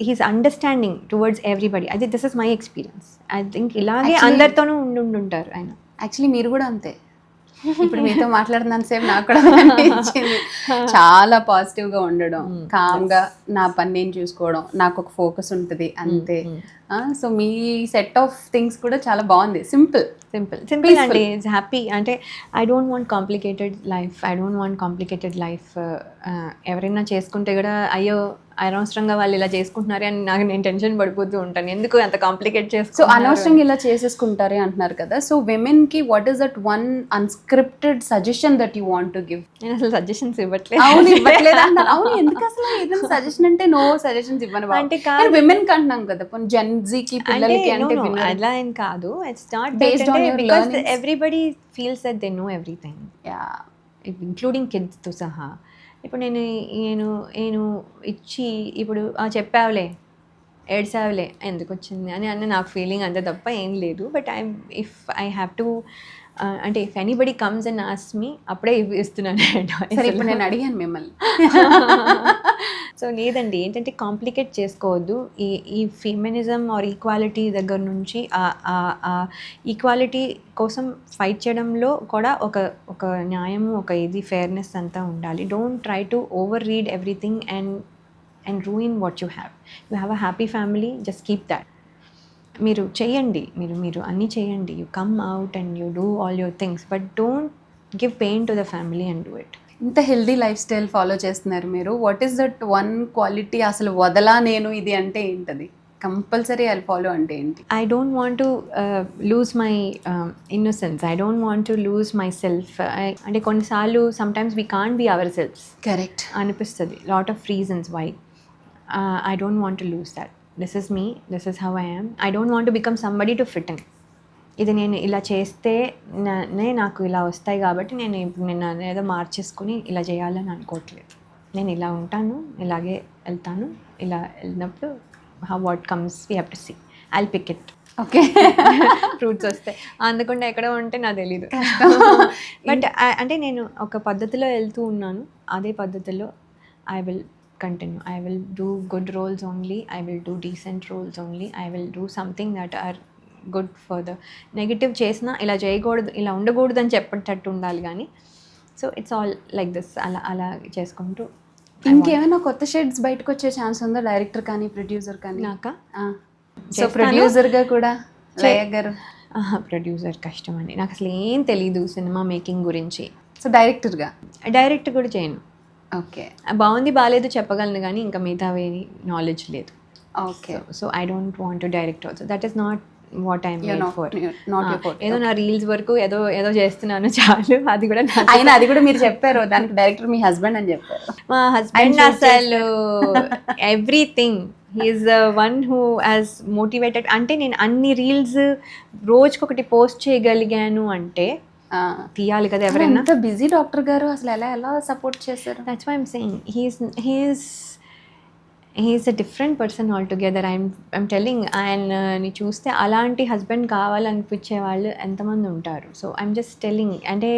he's understanding towards everybody. అది this is my experience. I think ఇలాగే అందరితోనూ ఉండుంటారు ఆయన. యాక్చువల్లీ మీరు కూడా అంతే. ఇప్పుడు మీతో మాట్లాడుతున్నంతసేపు నాకు కూడా అనిపించింది. చాలా పాజిటివ్గా ఉండడం, కామ్గా నా పని నేను చూసుకోవడం, నాకు ఒక ఫోకస్ ఉంటుంది అంతే. So me set of things కూడా చాలా బాగుంది. సింపుల్ అంటే ఇట్స్ హ్యాపీ. అంటే I don't want complicated life. ఎవరైనా చేసుకుంటే కూడా అయ్యో అనవసరంగా వాళ్ళు ఇలా చేసుకుంటున్నారే అని నేను టెన్షన్ పడిపోతూ ఉంటాను. ఎందుకు అంత కాంప్లికేట్ చేసుకో. సో అనవసరంగా ఇలా చేసేసుకుంటారే అంటున్నారు కదా. సో విమెన్ కి what is that one unscripted suggestion that you want to give? నేను అసలు సజెషన్స్ ఇవ్వట్లేదు. అవును, ఎందుకు అసలు ఏదైనా సజెషన్ అంటే నో సజెషన్స్ ఇవ్వను అంటే విమెన్ కి అంటున్నాం కదా, జెన్జీకి పిల్లలకి అంటే అలా ఏం కాదు. It's not based on your because everybody feels that they know everything, including kids తో సహా. ఇప్పుడు నేను ఇచ్చి ఇప్పుడు చెప్పావులే, ఏడ్చావులే, ఎందుకు వచ్చింది అని అన్న నాకు ఫీలింగ్ అంతే తప్ప ఏం లేదు. But if I have to అంటే if anybody comes and asks me, అప్పుడే ఇస్తున్నాను. ఇప్పుడు నేను అడిగాను మిమ్మల్ని. సో లేదండి, ఏంటంటే కాంప్లికేట్ చేసుకోవద్దు. ఈ ఫెమినిజం ఆర్ ఈక్వాలిటీ దగ్గర నుంచి ఈక్వాలిటీ కోసం ఫైట్ చేయడంలో కూడా ఒక న్యాయము, ఒక ఫేర్నెస్ అంతా ఉండాలి. Don't try to over read everything and ruin what you have. You have a happy family, just keep that. మీరు చేయండి, మీరు అన్నీ చేయండి. You come out and you do all your things, but don't give pain to the family and do it. ఇంత healthy life style follow చేస్తున్నారు మీరు. What is that one quality అసలు వదలా నేను ఇది అంటే ఏంటది? కంపల్సరీ ఐ ఫాలో అంటే ఏంటి? I don't want to lose my innocence. I don't want to lose myself. అంటే కొన్నిసార్లు sometimes we can't be ourselves. Correct అనిపిస్తుంది. Lot of reasons why. I don't want to lose that. This is me, this is how I am. I don't want to become somebody to fit in. ఇది నేను ఇలా చేస్తే నాకు ఇలా వస్తాయి కాబట్టి నేను ఏదో మార్చేసుకుని ఇలా చేయాలని అనుకోవట్లేదు. నేను ఇలా ఉంటాను, ఇలాగే వెళ్తాను. ఇలా వెళ్ళినప్పుడు what comes we have to see. I will pick it. Okay, fruits వస్తాయి, అందకుండా ఎక్కడ ఉంటే నాకు తెలీదు. బట్ అంటే నేను ఒక పద్ధతిలో వెళ్తూ ఉన్నాను. అదే పద్ధతిలో I will continue. I will do good roles only. I will do decent roles only. I will do something that are good for the negative. చేసినా ఇలా చేయకూడదు, ఇలా ఉండకూడదు అని చెప్పేటట్టు ఉండాలి. కానీ so it's all like this. అలా చేసుకుంటూ. ఇంకేమైనా కొత్త షేడ్స్ బయటకు వచ్చే ఛాన్స్ ఉందా? డైరెక్టర్ కానీ ప్రొడ్యూసర్ కానీ? నాకా? సో ప్రొడ్యూసర్గా కూడా లయ గారు? ప్రొడ్యూసర్ కష్టం అండి, నాకు అసలు ఏం తెలీదు సినిమా మేకింగ్ గురించి. సో డైరెక్టర్ కూడా చేయను. ఓకే, బాగుంది బాగాలేదు చెప్పగలను కానీ ఇంకా మిగతావి నాలెడ్జ్ లేదు. Okay, so I don't want to direct also. That is not what I'm made for. ఏదో నా రీల్స్ వరకు ఏదో చేస్తున్నాను చాలు. అది కూడా మీరు చెప్పారు దానికి డైరెక్టర్ మీ హస్బెండ్ అని చెప్పారు. మా హస్బెండ్ అసలు everything, he's the one who has motivated. అంటే నేను అన్ని రీల్స్ రోజుకొకటి పోస్ట్ చేయగలిగాను అంటే తీయాలి కదా ఎవరైనా. అంత బిజీ డాక్టర్ గారు అసలు ఎలా సపోర్ట్ చేశారు? That's why I'm saying he's a different person altogether. I'm telling, ఆయన్ని చూస్తే అలాంటి హస్బెండ్ కావాలనిపించే వాళ్ళు ఎంతమంది ఉంటారు. So I'm just telling. అంటే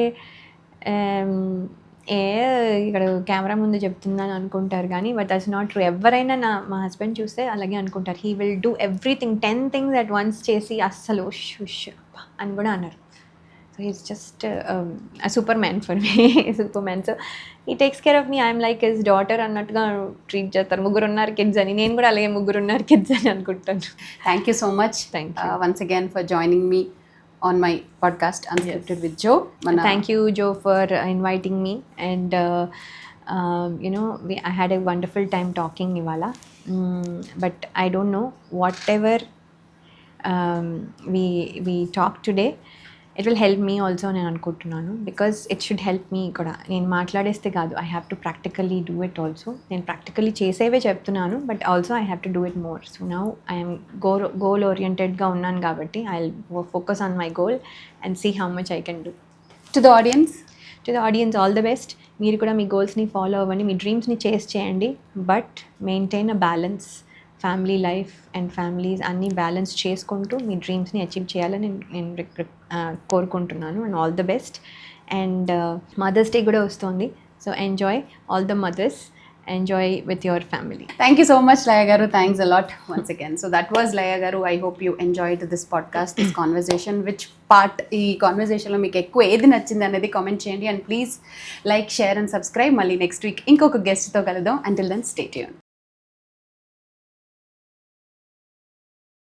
ఇక్కడ కెమెరా ముందు చెప్తుందని అనుకుంటారు కానీ బట్ దట్స్ నాట్ ట్రూ. ఎవరైనా మా హస్బెండ్ చూస్తే అలాగే అనుకుంటారు. He will do everything 10 things at once చేసి అస్సలు ఉష్ అని కూడా అన్నారు. So he's just a superman for me. Superman. So he takes care of me. I'm like his daughter అన్నట్టుగా ట్రీట్ చేస్తారు. 3 ఉన్నారు కిడ్స్ అని, నేను కూడా అలాగే 3 ఉన్నారు కిడ్స్ అని అనుకుంటాను. Thank you so much. Thank you once again for joining me on my podcast Unscripted with Joe. Thank you, Joe, for inviting me. And I had a wonderful time talking ivala. But I don't know, whatever we talked today, it will help me also నేను అనుకుంటున్నాను. Because it should help me కూడా. నేను మాట్లాడేస్తే కాదు, I have to practically do it also. నేను practically చేసేవే చెప్తున్నాను but also I have to do it more. So now I'm goal ఓరియంటెడ్గా ఉన్నాను కాబట్టి I will focus on my goal and see how much I can do. To the audience, to the audience all the best. మీరు కూడా మీ గోల్స్ని follow అవ్వండి, మీ డ్రీమ్స్ని chase చేయండి, but maintain a balance. Family life and families అన్నీ balance చేసుకుంటూ మీ డ్రీమ్స్ని achieve చేయాలని నేను కోరుకుంటున్నాను. And all the best. And Mother's Day కూడా వస్తుంది, so enjoy all the mothers, enjoy with your family. Thank you so much, Laya Garu. Thanks a lot once again. So that was Laya Garu. I hope you enjoyed this podcast, this conversation. Which part ఈ కాన్వర్జేషన్లో మీకు ఎక్కువ ఏది నచ్చింది అనేది comment చేయండి. And please like, share and subscribe. మళ్ళీ next week ఇంకొక గెస్ట్తో కలుద్దాం. Until then, stay tuned.